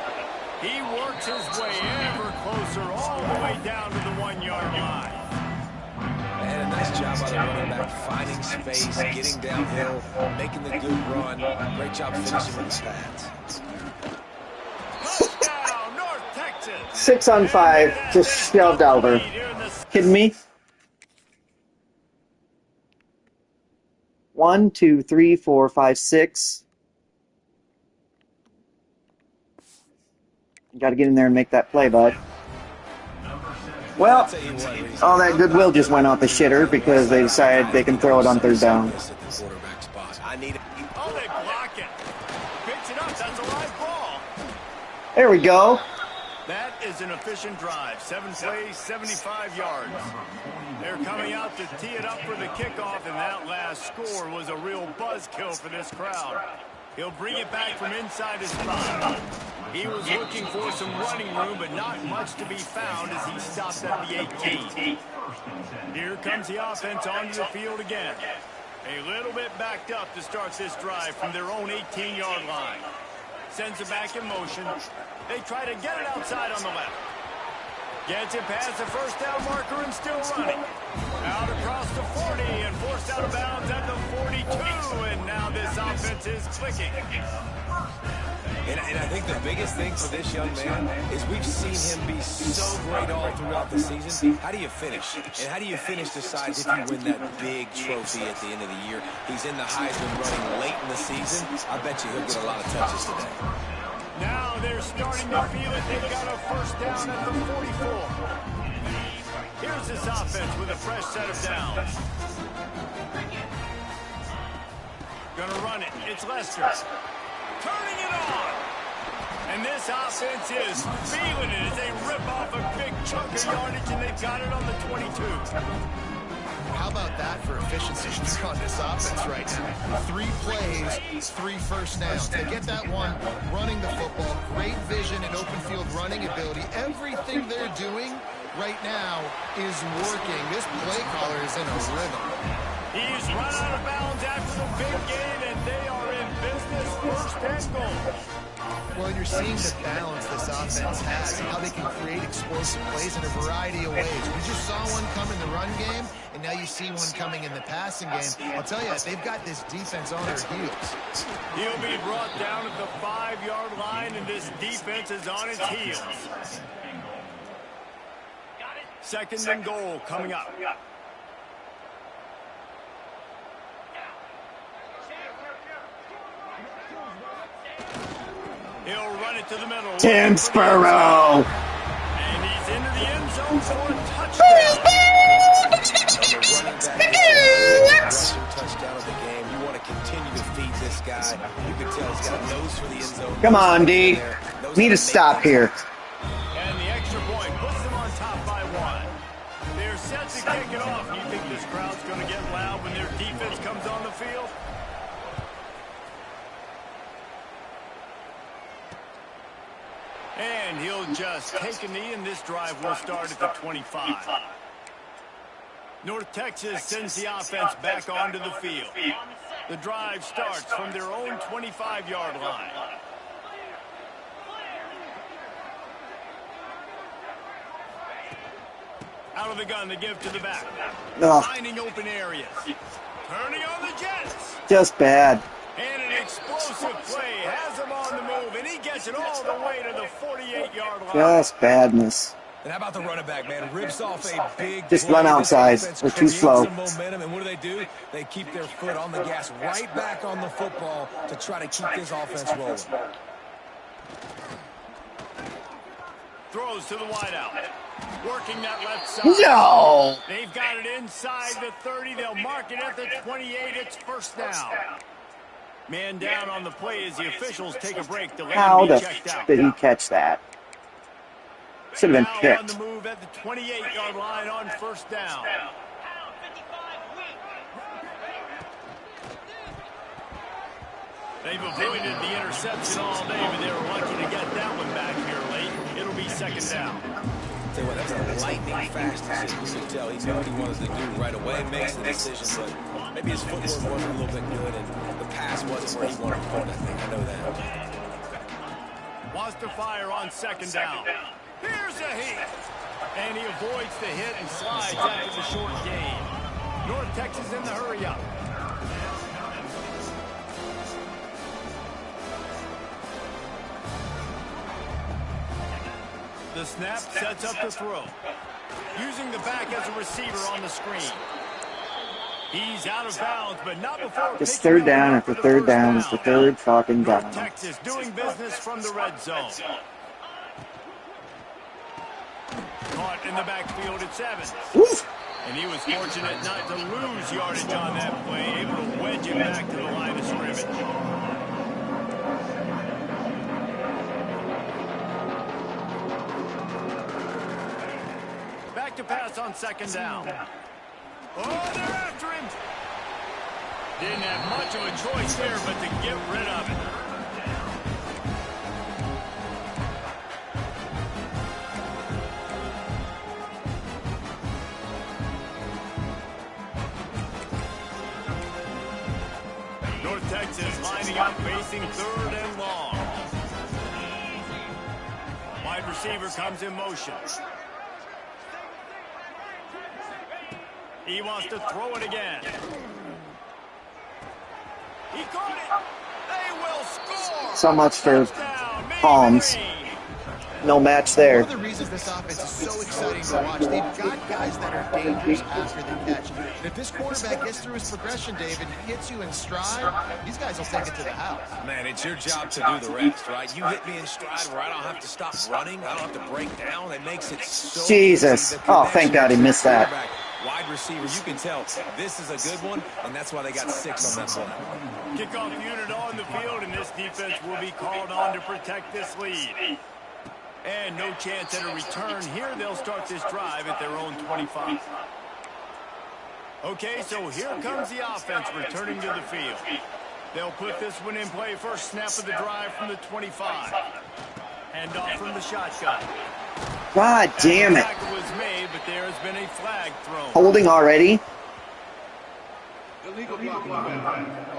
He works his way ever closer all the way down to the 1-yard line. And a nice job by the running back, finding space, getting downhill, making the good run. Great job finishing with the pads. Touchdown, North Texas. 6 on 5, just shoved over. Kidding me? 1, 2, 3, 4, 5, 6. You got to get in there and make that play, bud. Well, all that goodwill just went off the shitter because they decided they can throw it on 3rd down. I need it. Oh, they block it. Picks it up. That's a live ball. There we go. That is an efficient drive. 7 plays, 75 yards. They're coming out to tee it up for the kickoff, and that last score was a real buzzkill for this crowd. He'll bring it back from inside his 5. He was looking for some running room, but not much to be found as he stops at the 18. Here comes the offense onto the field again. A little bit backed up to start this drive from their own 18-yard line. Sends it back in motion. They try to get it outside on the left. Gets it past the first down marker and still running. Out across the 40 and forced out of bounds at the 42. And now this offense is clicking. And I think the biggest thing for this young man is we've seen him be so great all throughout the season. How do you finish? And how do you finish decides if you win that big trophy at the end of the year. He's in the Heisman running late in the season. I bet you he'll get a lot of touches today. Now they're starting to feel it. They've got a first down at the 44. Here's this offense with a fresh set of downs. Gonna run it. It's Lester. Turning it on. And this offense is feeling it as they rip off a big chunk of yardage, and they've got it on the 22. How about that for efficiency on this offense right now? 3 plays, 3 first downs. They get that one running the football, great vision and open field running ability. Everything they're doing right now is working. This play caller is in a rhythm. He's run out of bounds after the big game, and they are in business, first and goal. Well, you're seeing the balance this offense has and how they can create explosive plays in a variety of ways. We just saw one come in the run game, and now you see one coming in the passing game. I'll tell you, they've got this defense on their heels. He'll be brought down at the 5-yard line, and this defense is on its heels. Second and goal coming up. He'll run it to the middle. Tim Sparrow. And he's into the end zone for a touchdown. Touchdown of the game. You want to continue to feed this guy. You can tell he's got a nose for the end zone. Come on, D. Need to stop here. And the extra point puts them on top by 1. They're set to kick it off. You think this crowd's going to get loud when their defense comes on the field? And he'll just take a knee, and this drive will start at the 25. North Texas sends the offense back onto the field. The drive starts from their own 25-yard line. Out of the gun, they give to the back. Oh. Finding open areas. Turning on the Jets. Just bad. And an explosive play has him on the move, and he gets it all the way to the 48-yard line. Just badness. And how about the running back, man? Rips off a big Just play. run outside. This We're too creates slow. some momentum, and what do? They keep their foot on the gas right back on the football to try to keep this offense rolling. Throws to the wideout. Working that left side. No! They've got it inside the 30. They'll mark it at the 28. It's first down. Man down on the play as the officials take a break to let How him be the checked out. did he catch that? Should have been Now on the picked. move at the 28-yard line on first down. They've avoided the interception all day, but they were lucky to get that one back here late. It'll be second down. Tell you what, that's a lightning fast decision. You can tell he knew what he wanted to do right away. Makes the decision, but maybe his footwork wasn't a little bit good, and the pass wasn't where he wanted to put it. I think I know that. Wants to fire on second down. Here's a hit. And he avoids the hit and slides after the short gain. North Texas in the hurry up. The snap sets up the throw. Using the back as a receiver on the screen. He's out of bounds, but not before. Just third down after third down after third fucking down. North Texas doing business from the red zone. Caught in the backfield at 7. Oof. And he was fortunate not to lose yardage on that play, able to wedge it back to the line of scrimmage. Back to pass on second down. Oh, they're after him. Didn't have much of a choice there, but to get rid of it. North Texas lining up, facing third and long. Wide receiver comes in motion. He wants to throw it again. He caught it. They will score. So much for Touchdown, Palms. Green. No match One there. of the reasons this offense is so exciting to watch, they've got guys that are dangerous after the catch. And if this quarterback gets through his progression, David, and hits you in stride, these guys will take it to the house. Man, it's your job to do the rest, right? You hit me in stride where I don't have to stop running. I don't have to break down. It makes it so Jesus. easy. Oh, thank God he missed that. Wide receiver, you can tell this is a good one, and that's why they got 6 on that play. Kickoff unit on the field, and this defense will be called on to protect this lead. And no chance at a return here. They'll start this drive at their own 25. Okay, so here comes the offense returning to the field. They'll put this one in play. First snap of the drive from the 25. Hand off from the shotgun. God damn it. The tackle was made, but there has been a flag thrown. Holding already?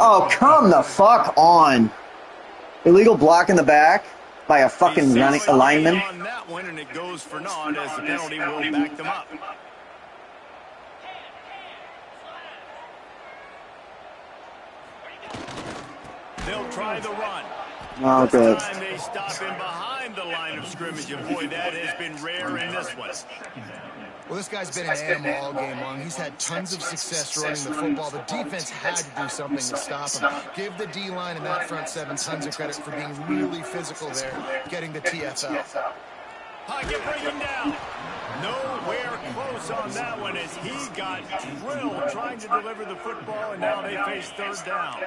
Oh, come the fuck on. Illegal block in the back by a fucking running lineman. On that one, and it goes for naught as the penalty will back them up. They'll try the run. Oh, good. This time they stop him behind the line of scrimmage, and boy, that has been rare in this one. Well, this guy's been an animal all game long. He's had tons of success running the football. The defense had to do something to stop him. Give the D-line and that front 7 tons of credit for being really physical there, getting the TFL. Pocket breaking down. Nowhere close on that one as he got drilled trying to deliver the football, and now they face third down.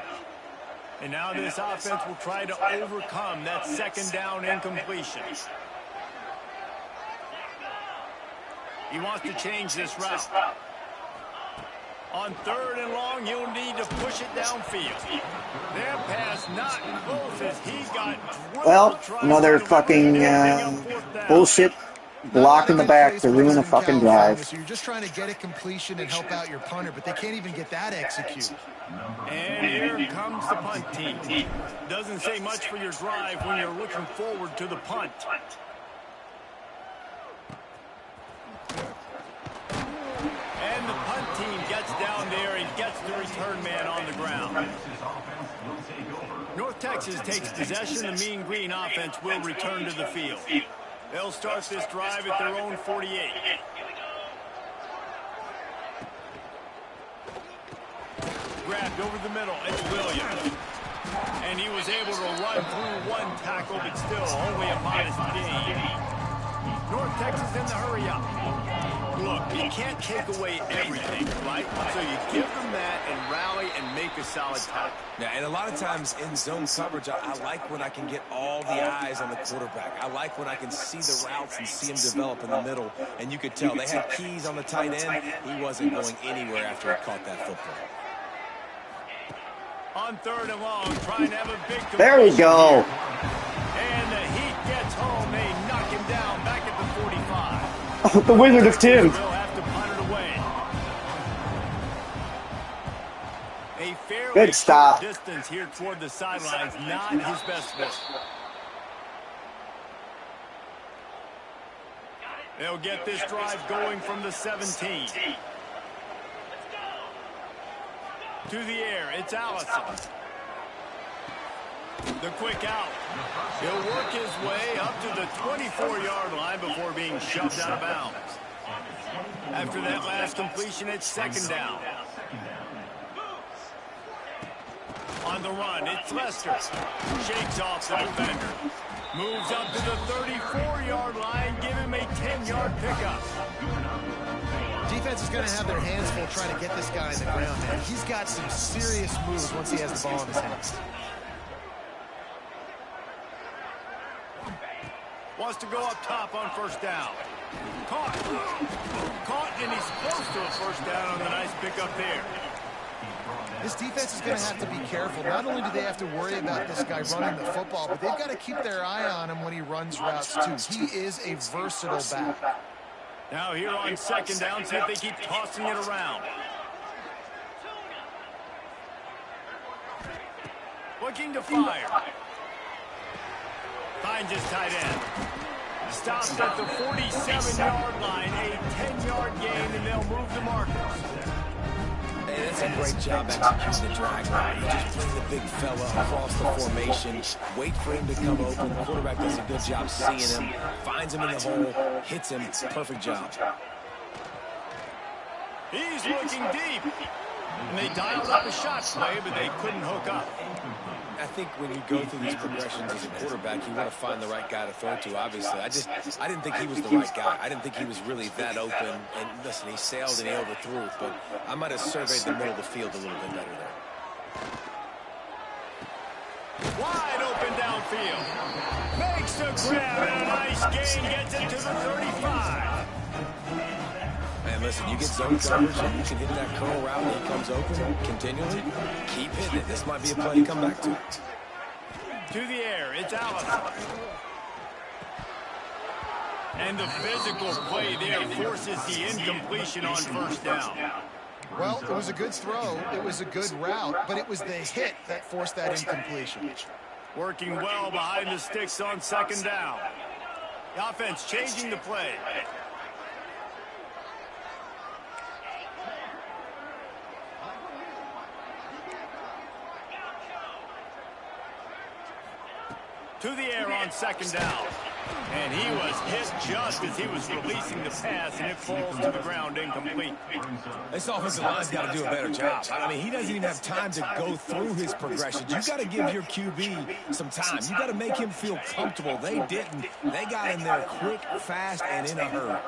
And now this offense will try to overcome that second down incompletion. He wants to change this route. On third and long, you'll need to push it downfield. Their pass not close as he got drilled. Well, another fucking bullshit block in the back to ruin a fucking drive. So you're just trying to get a completion and help out your punter, but they can't even get that executed. And here comes the punt team. Doesn't say much for your drive when you're looking forward to the punt. And the punt team gets down there and gets the return man on the ground. North Texas takes possession. The Mean Green offense will return to the field. They'll start this drive at their own 48. Grabbed over the middle. It's Williams. And he was able to run through one tackle, but still only a modest gain. North Texas in the hurry up. Look, you can't take away everything, right? So you give them that and rally and make a solid tackle. Yeah, and a lot of times in zone coverage, I like when I can get all the eyes on the quarterback. I like when I can see the routes and see him develop in the middle. And you could tell they had keys on the tight end. He wasn't going anywhere after he caught that football. On 3rd and long, trying to have a big completion. There we go. And the Heat gets home. They knock him down back at the 45. Oh, the Wizard of Tim. They'll have to punt it away. A fairly Good stop. short distance here toward the sidelines, not his best work. They'll get this drive going from the 17. To the air, it's Allison. The quick out. He'll work his way up to the 24-yard line before being shoved out of bounds. After that last completion, it's 2nd down. On the run, it's Lester. Shakes off the defender. Moves up to the 34-yard line. Give him a 10-yard pickup. Defense is going to have their hands full trying to get this guy in the ground, man. He's got some serious moves once he has the ball in his hands. Wants to go up top on 1st down. Caught, and he's close to a 1st down on the nice pickup there. This defense is going to have to be careful. Not only do they have to worry about this guy running the football, but they've got to keep their eye on him when he runs routes, too. He is a versatile back. Now here on 2nd down, see if they keep tossing it around. Looking to fire. Finds his tight end. Stopped at the 47-yard line, a 10-yard gain, and they'll move the markers. Hey, that's a great job executing the drag route. You just bring the big fella across the formation, wait for him to come open. The quarterback does a good job seeing him, finds him in the hole, hits him. Perfect job. He's looking deep. And they dialed up a shot play, but they couldn't hook up. I think when you go through these progressions as a quarterback, you want to find the right guy to throw to, obviously. I didn't think he was the right guy. I didn't think he was really that open. And listen, he sailed and he overthrew it, but I might have surveyed the middle of the field a little bit better there. Wide open downfield. Makes the grab and a nice gain. Gets it to the 35. Man, listen, you get zone coverage and you can hit that curl route and he comes open continually. Keep hitting it. This might be a play to come back to. To the air, it's Allison. And the physical play there forces the incompletion on 1st down. Well, it was a good throw. It was a good route, but it was the hit that forced that incompletion. Working well behind the sticks on 2nd down. The offense changing the play. To the air on 2nd down. And he was hit just as he was releasing the pass, and it falls to the ground incomplete. This offensive line's got to do a better job. I mean, he doesn't even have time to go through his progressions. You got to give your QB some time. You got to make him feel comfortable. They didn't. They got in there quick, fast, and in a hurry.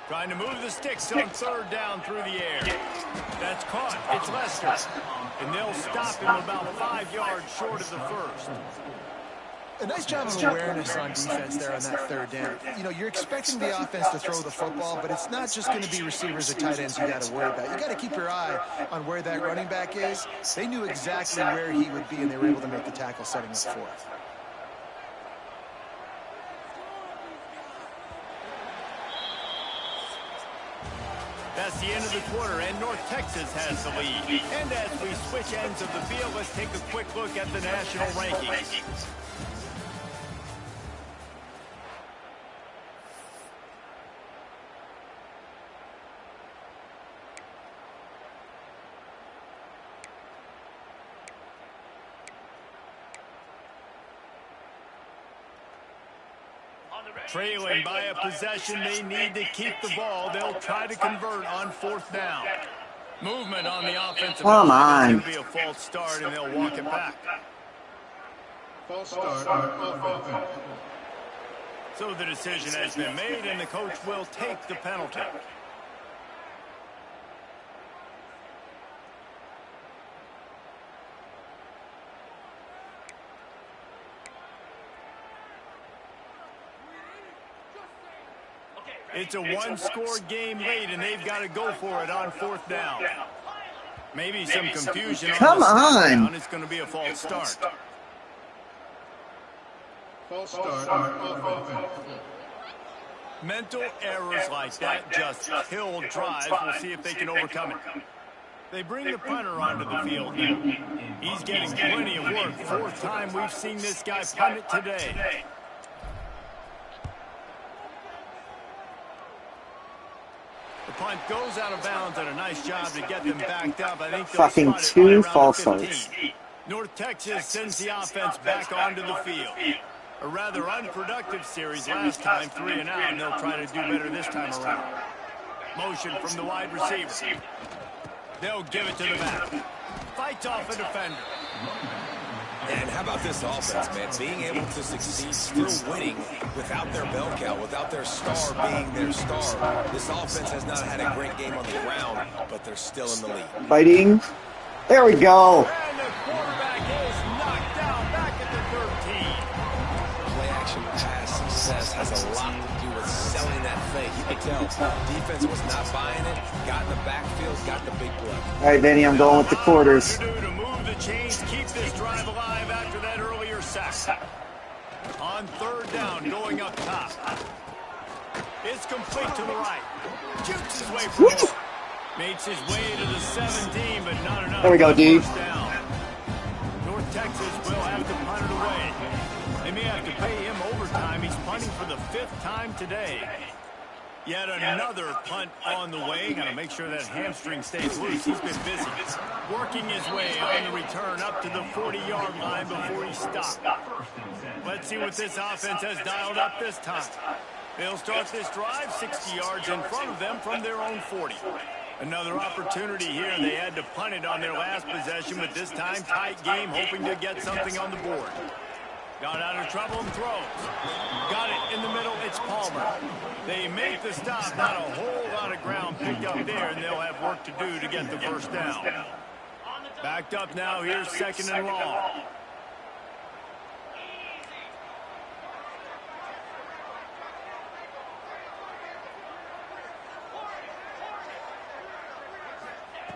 Trying to move the sticks on 3rd down through the air. That's caught. It's Lester. And they'll stop him about 5 yards short of the 1st. A nice job of awareness on defense there on that 3rd down. You know, you're expecting the offense to throw the football, but it's not just going to be receivers or tight ends you got to worry about. You got to keep your eye on where that running back is. They knew exactly where he would be, and they were able to make the tackle setting up for it. That's the end of the quarter, and North Texas has the lead. And as we switch ends of the field, let's take a quick look at the national rankings. Trailing by a possession, they need to keep the ball. They'll try to convert on 4th down. Movement on the offensive line. It's going to be a false start, and they'll walk it back. False start on offense. So the decision has been made, and the coach will take the penalty. It's a one-score game late, and they've got to go for it on 4th down. Maybe some confusion. Come on. It's going to be a false start. False start on offense. Mental errors like that just kill drives. We'll see if they can overcome it. They bring the punter onto the field now. He's getting plenty of work. 4th time we've seen this guy punt it today. The punt goes out of bounds, and a nice job to get them backed up. I think fucking 2 false starts. North Texas sends the offense back onto the field. A rather unproductive series last time, 3 and out, and they'll try to do better this time around. Motion from the wide receiver. They'll give it to the back. Fights off a defender. And how about this offense, man? Being able to succeed, still winning without their bell cow, without their star being their star. This offense has not had a great game on the ground, but they're still in the lead. Fighting. There we go. And the quarterback is knocked down back at the 13. Play action pass success has a lot to do with selling that fake. You can tell defense was not buying it, got in the backfield, got the big play. All right, Benny, I'm going with the quarters. To move the chains, keep this drive alive after that earlier sack. On 3rd down, going up top. It's complete to the right. Jukes his way from it. Makes his way to the 17, but not enough. There we go, D. North Texas will have to punt it away. They may have to pay him overtime. He's punting for the 5th time today. Yet another punt on the way. Got to make sure that hamstring stays loose. He's been busy. Working his way on the return up to the 40-yard line before he stopped. Let's see what this offense has dialed up this time. They'll start this drive 60 yards in front of them from their own 40. Another opportunity here. They had to punt it on their last possession, but this time tight game, hoping to get something on the board. Got out of trouble and throws. Got it in the middle. It's Palmer. They make the stop. Not a whole lot of ground picked up there, and they'll have work to do to get the 1st down. Backed up now. Here's 2nd and long.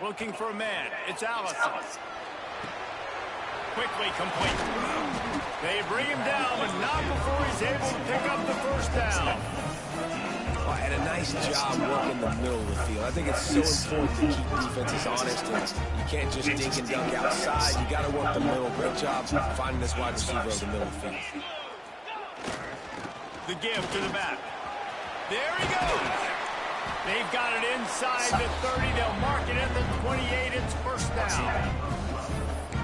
Looking for a man. It's Allison. Quickly complete. They bring him down, but not before he's able to pick up the 1st down. And a nice job working the middle of the field. I think it's so important to keep defenses honest. And you can't just dink and dunk outside. You got to work the middle. Great job finding this wide receiver in the middle of the field. The give to the back. There he goes. They've got it inside the 30. They'll mark it at the 28. It's 1st down.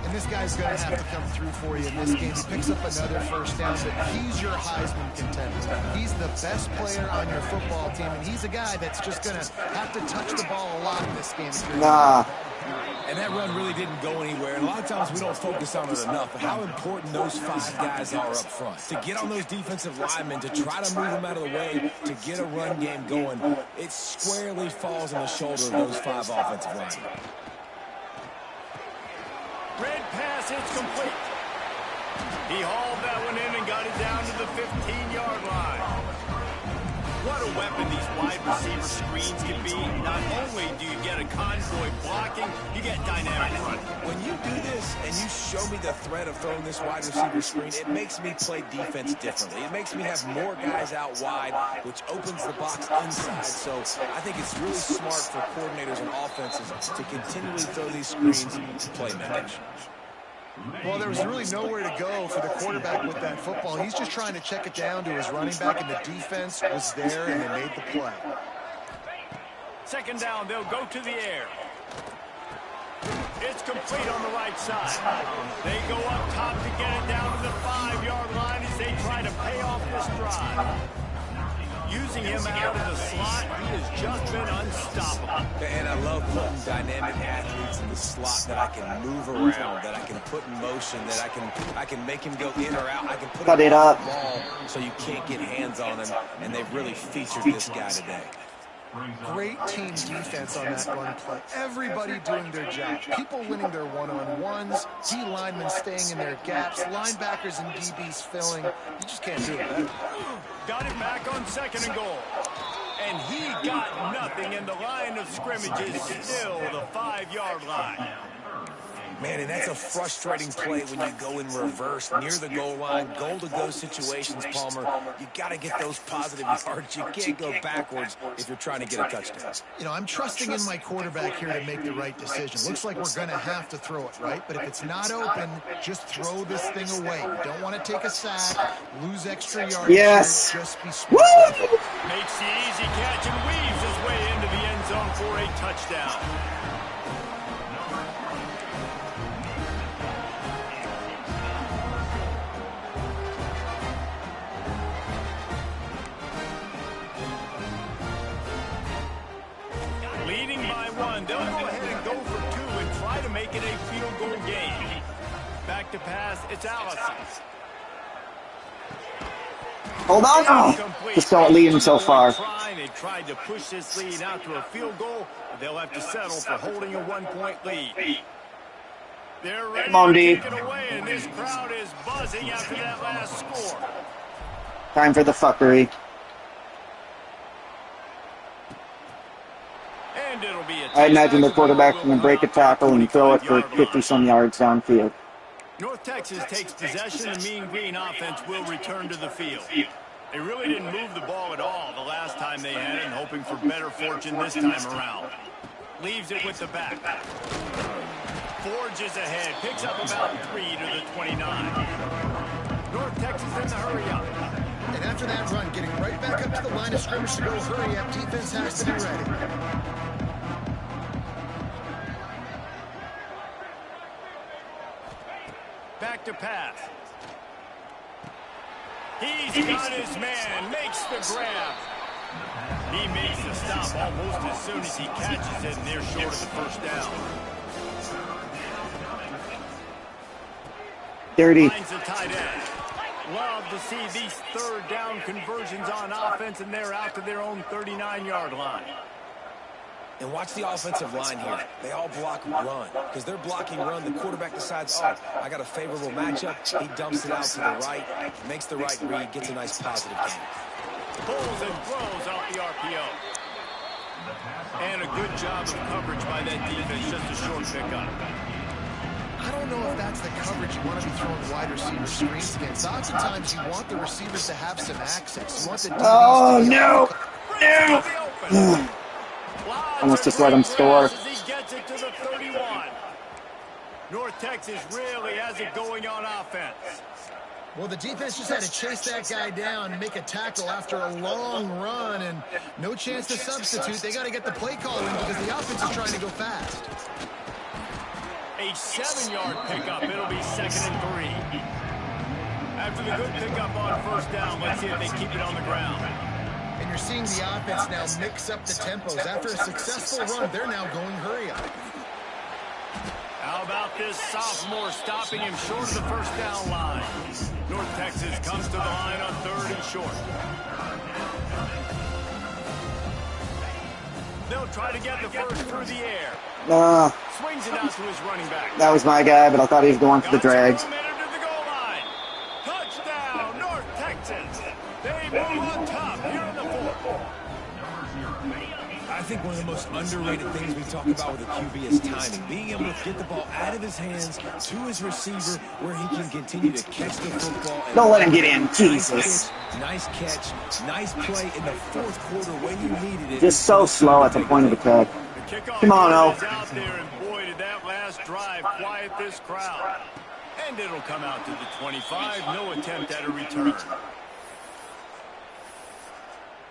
And this guy's going to have to come through for you in this game. He picks up another 1st down, but he's your Heisman contender. He's the best player on your football team, and he's a guy that's just going to have to touch the ball a lot in this game. Nah. And that run really didn't go anywhere. And a lot of times we don't focus on it enough, but how important those 5 guys are up front. To get on those defensive linemen, to try to move them out of the way, to get a run game going, it squarely falls on the shoulder of those 5 offensive linemen. Red pass, it's complete. He hauled that one in and got it down to the 15-yard line. What a weapon these wide receiver screens can be. Not only do you get a convoy blocking, you get dynamic running. When you do this and you show me the threat of throwing this wide receiver screen, it makes me play defense differently. It makes me have more guys out wide, which opens the box inside. So I think it's really smart for coordinators and offenses to continually throw these screens to playmakers. Well, there was really nowhere to go for the quarterback with that football. He's just trying to check it down to his running back, and the defense was there, and they made the play. 2nd down, they'll go to the air. It's complete on the right side. They go up top to get it down to the 5-yard line as they try to pay off this drive. Using him out of the slot, he has just been unstoppable. And I love putting dynamic athletes in the slot that I can move around, that I can put in motion, that I can make him go in or out. I can put Cut him it off up. the ball so you can't get hands on him, and they've really featured this guy today. Great team defense on that run play. Everybody doing their job. People winning their one-on-ones, D linemen staying in their gaps, linebackers and DBs filling. You just can't do it better. Got it back on 2nd and goal. And he got nothing, and the line of scrimmage is still the 5-yard line. Man, and that's a frustrating play when you go in reverse near the goal line, goal-to-go situations, Palmer. You got to get those positive yards. You can't go backwards if you're trying to get a touchdown. You know, I'm trusting in my quarterback here to make the right decision. Looks like we're going to have to throw it, right? But if it's not open, just throw this thing away. You don't want to take a sack, lose extra yards. Yes. Just be smart. Makes the easy catch and weaves his way into the end zone for a touchdown. Leading by 1, they'll go ahead and go for 2 and try to make it a field goal game. Back to pass, it's Allison. Hold on. Oh, just don't lead him so far. They tried to push this lead out to a field goal, but they'll have to settle for holding a 1-point lead. They're ready to take it away, and this crowd is buzzing after that last score. Time for the fuckery. And it'll be I imagine the quarterback's going to break a tackle and throw it for 50-some yards downfield. North Texas takes possession. The Mean Green offense will return to the field. They really didn't move the ball at all the last time they had it, and hoping for better fortune this time around. Leaves it with the back. Forges ahead. Picks up about 3 to the 29. North Texas in the hurry up. And after that run, getting right back up to the line of scrimmage to go hurry up. Defense has to be ready. Back to pass. He's got his man. Makes the grab. He makes the stop almost as soon as he catches it, and they're short of the first down. Dirty. Finds the tight end. Love to see these 3rd down conversions on offense, and they're out to their own 39-yard line. And watch the offensive line here. They all block run. Because they're blocking run, the quarterback decides, oh, I got a favorable matchup. He dumps it out to the right, makes the right read, gets a nice positive gain. Pulls and throws off the RPO. And a good job of coverage by that defense, just a short pickup. I don't know if that's the coverage you want to be throwing wide receiver screens against. Oftentimes, you want the receivers to have some access. You want the DBs to be No! Almost just let him score. He gets it to the 31. North Texas really has it going on offense. Well, the defense just had to chase that guy down and make a tackle after a long run, and no chance to substitute. They got to get the play call in because the offense is trying to go fast. A 7-yard pickup. It'll be 2nd and 3. After the good pickup on first down, let's see if they keep it on the ground. And you're seeing the offense now mix up the tempos. After a successful run, they're now going hurry up. How about this sophomore stopping him short of the first down line? North Texas comes to the line on 3rd and short. They'll try to get the first through the air. Swings it out to his running back. That was my guy, but I thought he was going for the drags. Touchdown, North Texas. They move on top here in the 4th. I think one of the most underrated things we talk about with a QB is timing. Being able to get the ball out of his hands to his receiver where he can continue to catch the football. Don't let him get in. Jesus. Nice catch. Nice play in the 4th quarter when you needed it. Just so slow at the point of attack. Come on, O. Out there, and boy, did that last drive quiet this crowd. And it'll come out to the 25. No attempt at a return.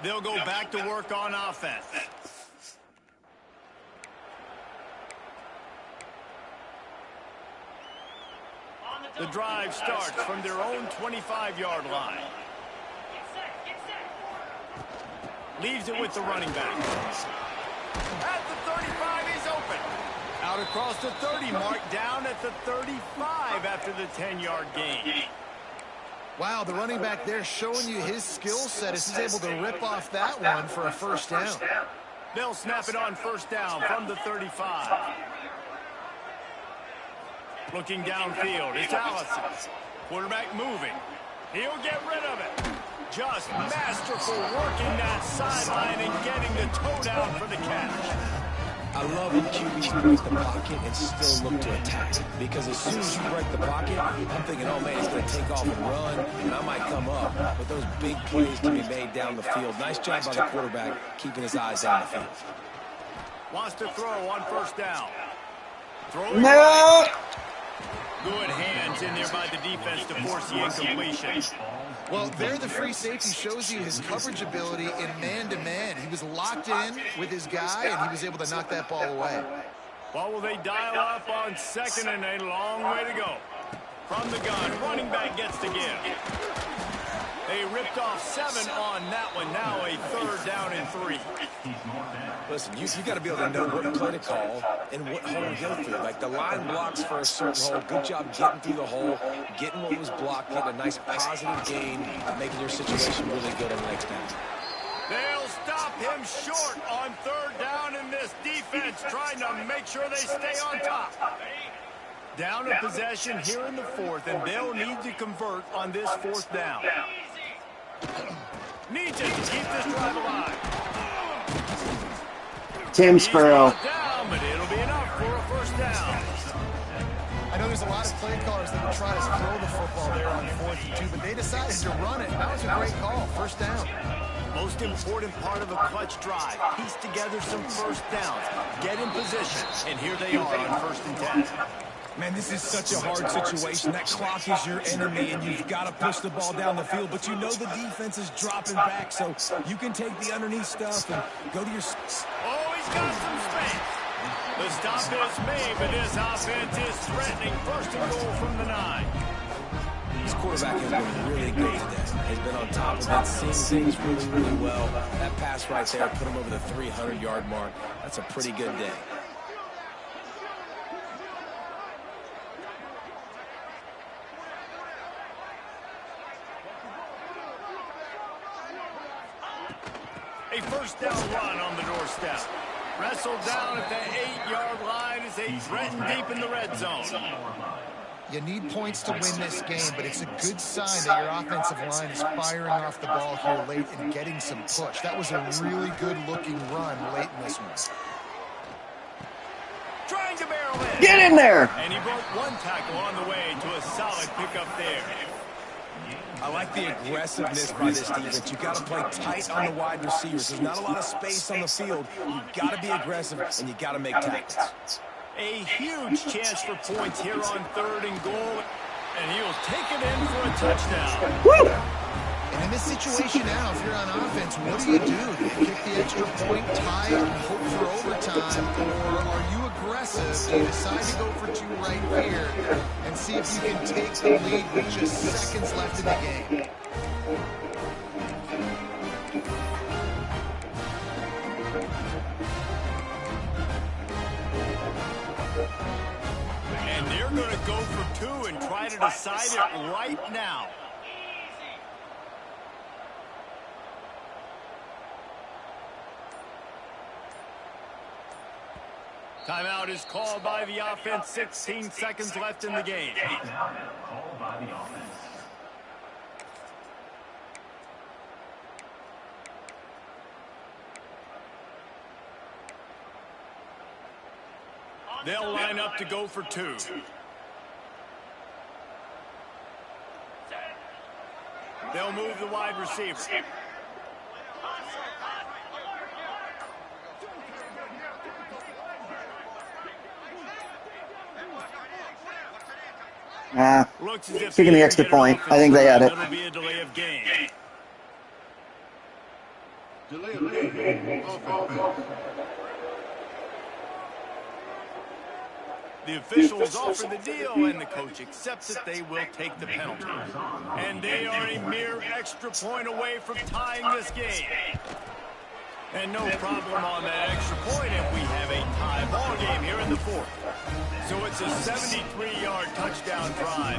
They'll go back to work on offense. The drive starts from their own 25-yard line. Leaves it with the running back. At the 35, he's open. Out across the 30 mark, down at the 35 after the 10-yard gain. Wow, the running back there showing you his skill set as he's able to rip off that one for a first down. They'll snap it on first down from the 35. Looking downfield, it's Allison. Quarterback moving. He'll get rid of it. Just masterful working that sideline and getting the toe down for the catch. I love when QBs break the pocket and still look to attack. Because as soon as you break the pocket, I'm thinking, oh man, he's going to take off and run, and I might come up. But those big plays can be made down the field. Nice job by the quarterback keeping his eyes down the field. Wants to throw on first down. Throwing No! right. Good hands in there by the defense to force the incompletion. Well, there the free safety shows you his coverage ability in man-to-man. He was locked in with his guy, and he was able to knock that ball away. What will they dial up on second and a long way to go? From the gun, running back gets the give. They ripped off 7 on that one. Now a third down and 3. Listen, you got to be able to know what play to call and what hole to go through. Like the line blocks for a certain hole. Good job getting through the hole, getting what was blocked, getting a nice positive gain, and making your situation really good on the next down. They'll stop him short on third down in this defense, trying to make sure they stay on top. Down a possession here in the 4th, and they'll need to convert on this 4th down. Needs it to keep this drive alive. Tim Sparrow. Down, but it'll be enough for a first down. I know there's a lot of play callers that would try to throw the football there on 4th and 2, but they decided to run it. That was a great call. First down. Most important part of a clutch drive. Piece together some first downs. Get in position. And here they are on 1st and 10. Man, this is such a hard situation. That clock is your enemy, and you've got to push the ball down the field. But you know the defense is dropping back, so you can take the underneath stuff and go to your... Oh, he's got some space. The stop is made, but this offense is threatening. 1st and goal from the 9. This quarterback has been really good today. He's been on top of it, seeing things really, really well. That pass right there put him over the 300-yard mark. That's a pretty good day. A first down run on the doorstep. Wrestled down at the 8-yard line as they threaten deep in the red zone. You need points to win this game, but it's a good sign that your offensive line is firing off the ball here late and getting some push. That was a really good-looking run late in this one. Trying to barrel in. Get in there! And he broke one tackle on the way to a solid pickup there. I like the aggressiveness by this defense. You've got to play tight on the wide receivers. There's not a lot of space on the field. You've got to be aggressive, and you've got to make tackles. A huge chance for points here on 3rd and goal. And he'll take it in for a touchdown. Woo! And in this situation now, if you're on offense, what do? Do you kick the extra point, tie it, and hope for overtime? Or are you aggressive? Do you decide to go for 2 right here and see if you can take the lead with just seconds left in the game? And they're going to go for 2 and try to decide it right now. Timeout is called by the offense. 16 seconds left in the game. They'll line up to go for 2. They'll move the wide receiver. Kicking the extra point. I think they had it. It'll be a delay of game. Delay of game. Offense. The officials offer the deal, and the coach accepts it. They will take the penalty. And they are a mere extra point away from tying this game. And no problem on that extra point, and we have a tie ball game here in the fourth. So it's a 73-yard touchdown drive.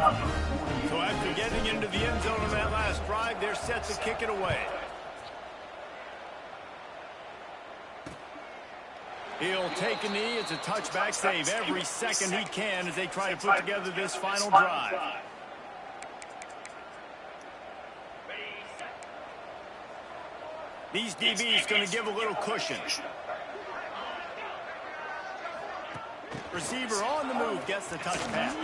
So after getting into the end zone on that last drive, they're set to kick it away. He'll take a knee. It's a touchback save every second he can as they try to put together this final drive. These DBs going to give a little cushion. Receiver on the move gets the touch pass.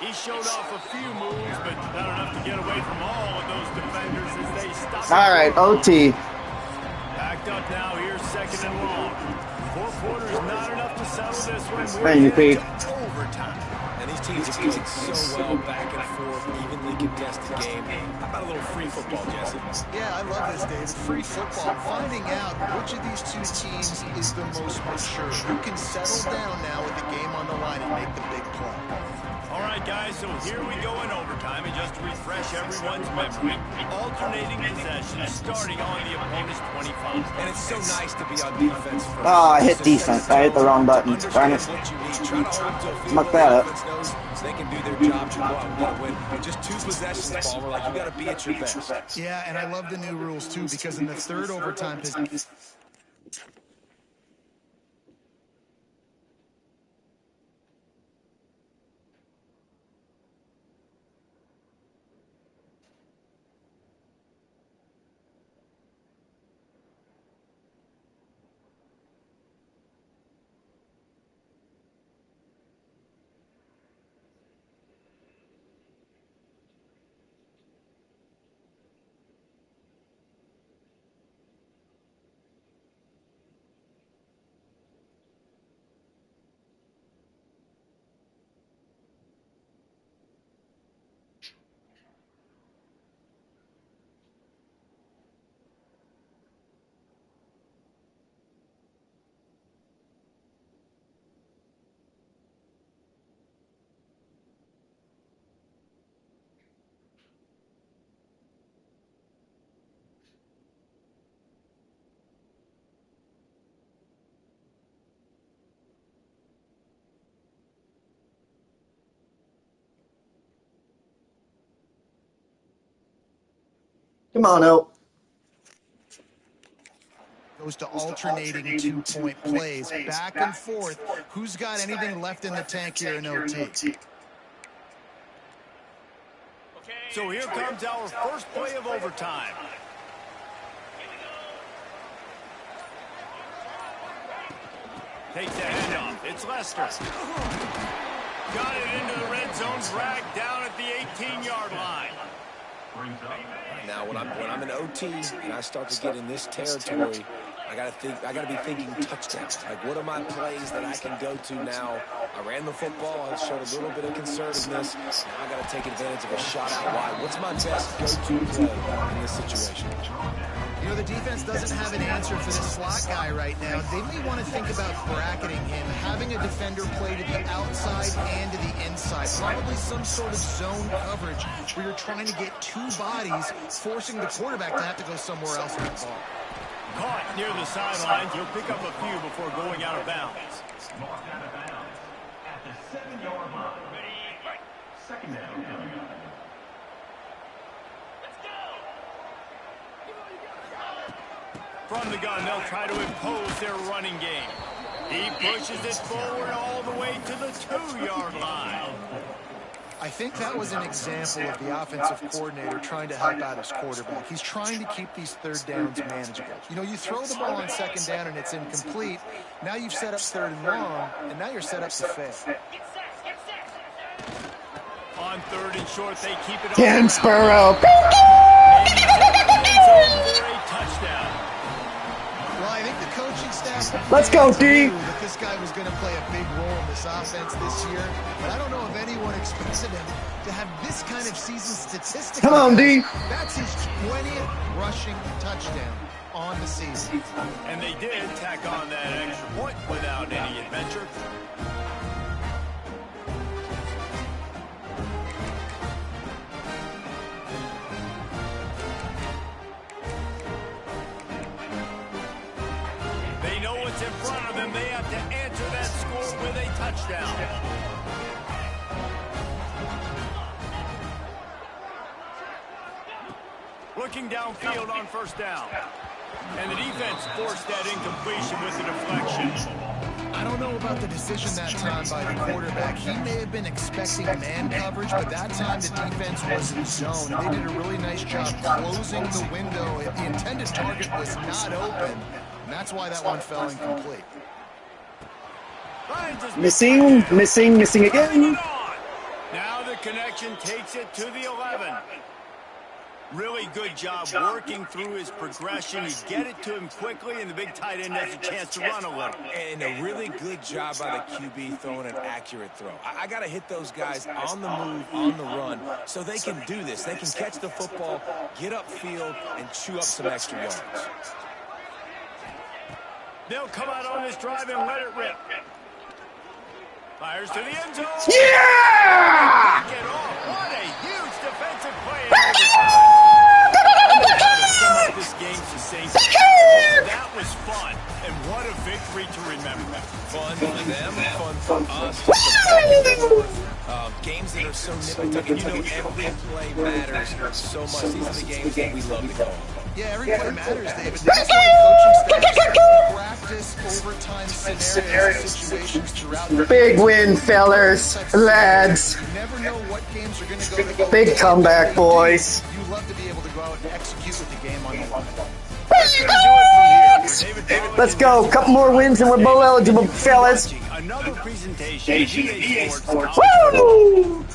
He showed off a few moves, but not enough to get away from all of those defenders as they stop. All right, OT. Backed up now. Here's second and long. 4 quarters not enough to settle this one. Thank you, Pete. Overtime. And these teams have played so well back and forth, evenly contested game. How about a little free football, Jesse? Yeah, I love this, David. Free football. Finding out which of these two teams is the most mature. Who can settle down now with the game on the line and make the big play. All right, guys, so here we go in overtime, and just to refresh everyone's memory, alternating possessions starting on the opponent's 25. And it's so nice to be on defense first. Oh, I hit defense. I hit the wrong button. Darn it. Muck that up. They can do their job to go out and get a win. But just 2 possessions, Palmer, like you got to be at your best. Yeah, and I love the new rules, too, because in the third overtime possession, Come on, Oak. goes to alternating 2-point plays, back and forth. Who's got anything left in the tank here in OT? So here comes our first play of overtime. Takes the handoff. It's Lester. Got it into the red zone, dragged down at the 18-yard line. Now, when I'm in OT and I start to get in this territory, I gotta be thinking touchdowns. Like, what are my plays that I can go to now? I ran the football. I showed a little bit of conservativeness. Now I gotta take advantage of a shot out wide. What's my best go-to play in this situation? You know, the defense doesn't have an answer for this slot guy right now. They may want to think about bracketing him, having a defender play to the outside and to the inside. Probably some sort of zone coverage where you're trying to get 2 bodies, forcing the quarterback to have to go somewhere else with the ball. Caught near the sidelines. He'll pick up a few before going out of bounds. Marked out of bounds at the 7-yard line. Second down. From the gun, they'll try to impose their running game. He pushes it forward all the way to the 2-yard line. I think that was an example of the offensive coordinator trying to help out his quarterback. He's trying to keep these third downs manageable. You know, you throw the ball on second down and it's incomplete. Now you've set up third and long, and now you're set up to fail. On third and short, they keep it Ken Sparrow. Touchdown. Well, I think the coaching staff... Let's go, D. ...knew that this guy was going to play a big role in this offense this year, but I don't know if anyone expected him to have this kind of season statistically. Come on, D. That's his 20th rushing touchdown on the season. And they did tack on that extra point without any adventure. touchdown. Looking downfield on first down. And the defense forced that incompletion with the deflection. I don't know about the decision that time by the quarterback. He may have been expecting man coverage, but that time the defense was in zone. And they did a really nice job closing the window. The intended target was not open, and that's why that one fell incomplete. Missing again. Now the connection takes it to the 11. Really good job working through his progression. You get it to him quickly, and the big tight end has a chance to run a little. And a really good job by the QB throwing an accurate throw. I got to hit those guys on the move, on the run, so they can do this. They can catch the football, get upfield, and chew up some extra yards. They'll come out on this drive and let it rip. Fires to the end zone. Yeah! Get off. What a huge defensive play. This game succinctly. That was fun, and what a victory to remember. Fun for them, fun for us. Games that are so nip and tuck, and you know every play matters so much. These are the games that we love to call. Yeah, every play matters, David. That's why coaching staffs practice overtime scenarios and situations throughout the Big win, fellas, lads. You never know what games are going to go. Big comeback, boys. You love to be able to go out and execute with the game on the line. Let's go. Couple more wins and we're bowl eligible, fellas. Another presentation of EA Sports. Woo!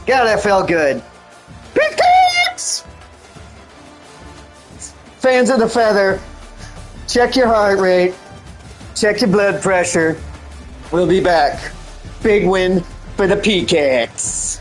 God, that felt good. Big kicks! Fans of the feather, check your heart rate, check your blood pressure. We'll be back. Big win for the Peacocks.